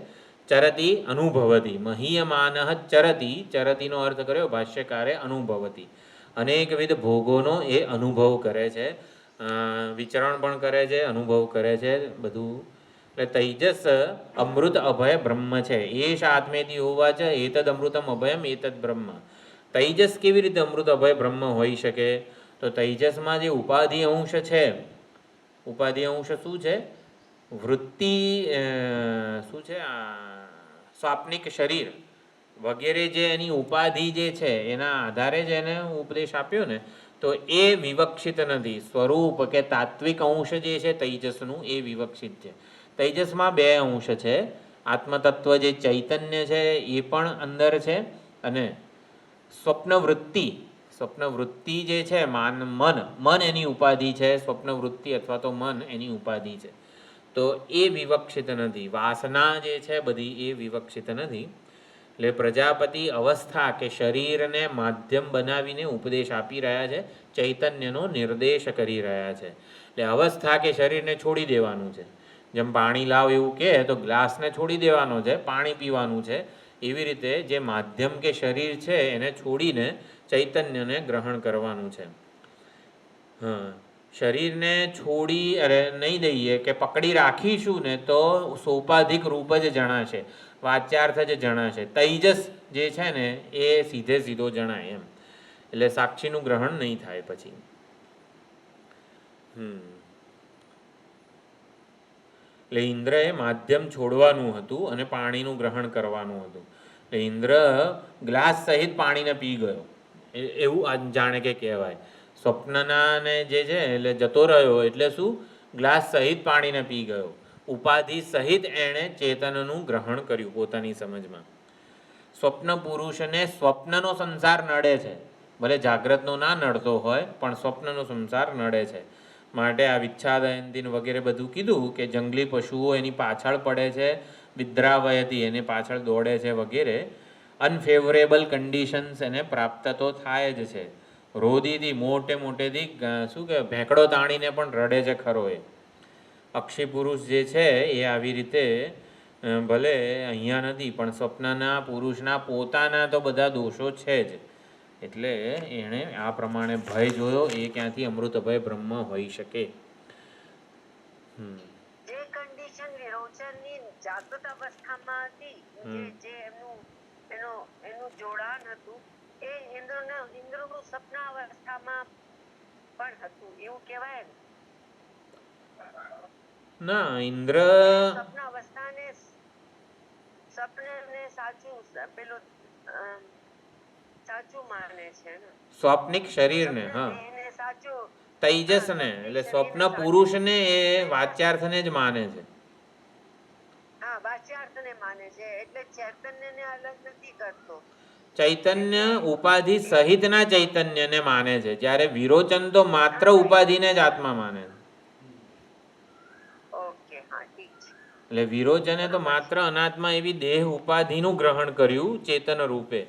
[SPEAKER 1] ચરતી અનુભવતી, મહીયમાન ચરતી, ચરતીનો અર્થ કર્યો ભાષ્યકારે અનુભવતી, અનેકવિધ ભોગોનો એ અનુભવ કરે છે, વિચરણ પણ કરે છે, અનુભવ કરે છે બધું. એટલે તૈજસ અમૃત અભય બ્રહ્મ છે. એશ આત્મેથી હોવા છે એતદ અમૃતમ અભયમ એતદ બ્રહ્મ. તૈજસ કેવી રીતે અમૃત અભય બ્રહ્મ હોઈ શકે? તો તૈજસમાં જે ઉપાધિ અંશ છે, ઉપાધિ અંશ શું છે? વૃત્તિ શું છે? સ્વાપ્નિક શરીર વગેરે જે એની ઉપાધિ જે છે એના આધારે જ એને ઉપદેશ આપ્યો ને, તો એ વિવક્ષિત નથી. સ્વરૂપ કે તાત્વિક અંશ જે છે તૈજસનું એ વિવક્ષિત છે. તૈજસમાં બે અંશ છે. આત્મતત્વ જે ચૈતન્ય છે એ પણ અંદર છે, અને સ્વપ્નવૃત્તિ, સ્વપ્નવૃત્તિ જે છે મન એની ઉપાધિ છે. સ્વપ્નવૃત્તિ અથવા તો મન એની ઉપાધિ છે. તો એ વિવક્ષિત નથી. વાસના જે છે બધી એ વિવક્ષિત નથી. એટલે પ્રજાપતિ અવસ્થા કે શરીરને માધ્યમ બનાવીને ઉપદેશ આપી રહ્યા છે, ચૈતન્યનો નિર્દેશ કરી રહ્યા છે. એટલે અવસ્થા કે શરીરને છોડી દેવાનું છે. જેમ પાણી લાવ એવું કહે તો ગ્લાસને છોડી દેવાનો છે, પાણી પીવાનું છે. એવી રીતે જે માધ્યમ કે શરીર છે એને છોડીને ચૈતન્યને ગ્રહણ કરવાનું છે. હા, શરીરને છોડી નહીં દઈએ કે પકડી રાખીશું ને તો સોપાધિક રૂપ જ જણાશે, વાચ્યાર્થ જ જણાશે. તૈજસ જે છે ને એ સીધે સીધો જણાય એમ. એટલે સાક્ષીનું ગ્રહણ નહીં થાય પછી. એટલે ઇન્દ્રએ માધ્યમ છોડવાનું હતું અને પાણીનું ગ્રહણ કરવાનું હતું. એટલે ઇન્દ્ર ગ્લાસ સહિત પાણીને પી ગયો એવું જાણે કે કહેવાય. સ્વપ્નનાને જે છે એટલે જતો રહ્યો એટલે શું? ગ્લાસ સહિત પાણીને પી ગયો. ઉપાધિ સહિત એણે ચેતનનું ગ્રહણ કર્યું પોતાની સમજમાં. સ્વપ્ન પુરુષને સ્વપ્નનો સંસાર નડે છે, ભલે જાગ્રતનો ના નડતો હોય પણ સ્વપ્નનો સંસાર નડે છે. માટે આ વિચ્છાદયંતીને વગેરે બધું કીધું કે જંગલી પશુઓ એની પાછળ પડે છે, વિદ્રાવયતી એની પાછળ દોડે છે વગેરે. અનફેવરેબલ કન્ડિશન્સ એને પ્રાપ્ત તો થાય જ છે. રોદીથી મોટેથી શું કે ભેંકડો તાણીને પણ રડે છે ખરો એ. અક્ષી પુરુષ જે છે એ આવી રીતે ભલે અહીંયા નથી પણ સ્વપ્નના પુરુષના પોતાના તો બધા દોષો છે જ. એટલે એણે આ પ્રમાણે ભય જોયો. એ ક્યાંથી અમૃતભય બ્રહ્મ હોઈ શકે?
[SPEAKER 2] જે કન્ડિશન વિરોચનની જાગૃત અવસ્થામાં હતી, જે એનું જોડાણ હતું એ ઇન્દ્રનું સ્વપ્ન અવસ્થામાં પણ હતું એવું કહેવાય ને?
[SPEAKER 1] ના, ઇન્દ્ર
[SPEAKER 2] સ્વપ્ન અવસ્થાને સ્વપ્નને સાચું પેલું સાચું માને છે ને,
[SPEAKER 1] સ્વાપ્નિક શરીરને. હા, તૈજસને એટલે સ્વપ્ન પુરુષને એ વાચ્યાર્થને જ માને છે.
[SPEAKER 2] હા, વાચ્યાર્થને માને છે એટલે ચૈતન્યને અલગ નથી કરતો.
[SPEAKER 1] ચૈતન્ય ઉપાધિ સહિતના ચૈતન્યને માને છે, જ્યારે વિરોચન તો માત્ર ઉપાધિને જ આત્મા માને છે.
[SPEAKER 2] ઓકે, હા, ઠીક છે.
[SPEAKER 1] એટલે વિરોચને તો માત્ર અનાત્મા એવી દેહ ઉપાધિનું ગ્રહણ કર્યું ચેતન રૂપે,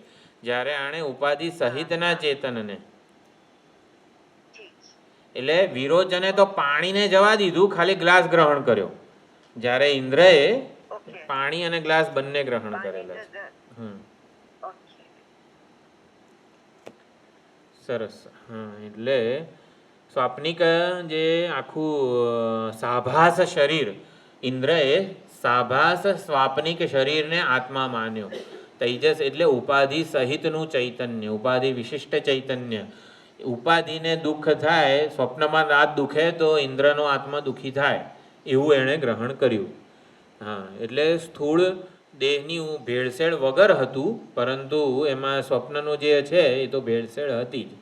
[SPEAKER 1] જ્યારે આણે ઉપાધિ સહિતના ચેતનને,
[SPEAKER 2] ઠીક છે.
[SPEAKER 1] એટલે વિરોચને તો પાણીને જવા દીધું, ખાલી ગ્લાસ ગ્રહણ કર્યો, જ્યારે ઇન્દ્રએ
[SPEAKER 2] ઓકે.
[SPEAKER 1] પાણી અને ગ્લાસ બંને ગ્રહણ
[SPEAKER 2] પાણી
[SPEAKER 1] કરેલા છે. હમ
[SPEAKER 2] ઓકે.
[SPEAKER 1] સરસ. હા, એટલે સ્વાપ્નિક જે આખું સાભાસ શરીર, ઇન્દ્રએ સાભાસ સ્વાપ્નિક શરીરને આત્મા માન્યો. તૈજસ એટલે ઉપાધિ સહિતનું ચૈતન્ય, ઉપાધિ વિશિષ્ટ ચૈતન્ય. ઉપાધિને દુઃખ થાય, સ્વપ્નમાં રાત દુખે તો ઇન્દ્રનો આત્મા દુઃખી થાય, એવું એણે ગ્રહણ કર્યું. હા, એટલે સ્થૂળ દેહની ભેળસેળ વગર હતું, પરંતુ એમાં સ્વપ્નનું જે છે એ તો ભેળસેળ હતી જ.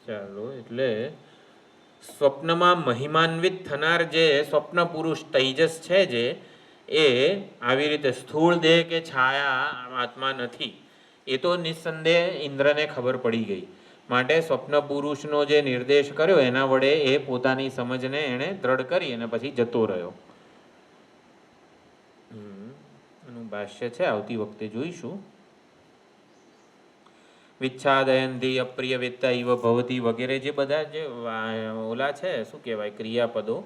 [SPEAKER 1] ચાલો, એટલે સ્વપ્નમાં મહિમાન્વિત થનાર જે સ્વપ્ન પુરુષ તૈજસ છે, જે એ આવી રીતે સ્થૂળ દેહ કે છાયા આત્મા નથી, એ તો નિસ્સંદેહ ઇન્દ્રને ખબર પડી ગઈ. માટે સ્વપ્ન પુરુષનો જે નિર્દેશ કર્યો એના વડે એ પોતાની સમજને એણે દ્રઢ કરી અને પછી જતો રહ્યો. એનું ભાષ્ય છે, આવતી વખતે જોઈશું. વિચ્છાદયંતી અપ્રિય વેત્તા ઇવ ભવતી વગેરે જે બધા જે ઓલા છે, શું કહેવાય, ક્રિયાપદો,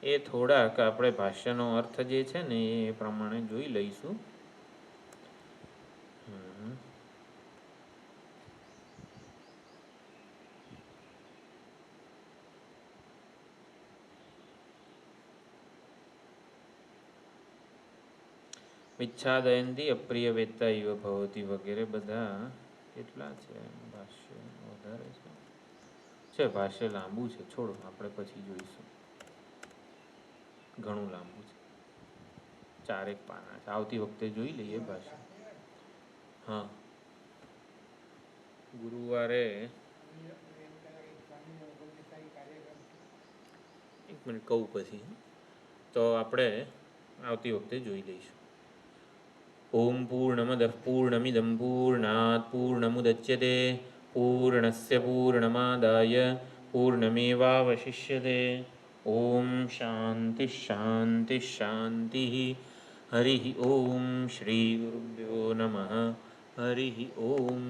[SPEAKER 1] એ થોડાક આપણે ભાષ્યનો અર્થ જે છે ને એ પ્રમાણે જોઈ લઈશું. વિચ્છાદયંતી અપ્રિય વેત્તા ઇવ ભવતી વગેરે બધા કેટલા છે? ભાષ્ય વધારે છે, ભાષ્ય લાંબુ છે, છોડો, આપણે પછી જોઈશું. ઘણું લાંબુ છે, 4 પાના છે, આવતી વખતે જોઈ લઈએ ભાષ્ય. હા, ગુરુવારે 1 મિનિટ કહું પછી, તો આપણે આવતી વખતે જોઈ લઈશું. ઓમ પૂર્ણમદ પૂર્ણમિદં પૂર્ણાત પૂર્ણમુદચ્યતે પૂર્ણસ્ય પૂર્ણમાદાય પૂર્ણમેવાવશિષ્યતે. ઓમ શાંતિ શાંતિ શાંતિ. હરિ ઓમ શ્રી ગુરુભ્યો નમઃ. હરિ ઓમ.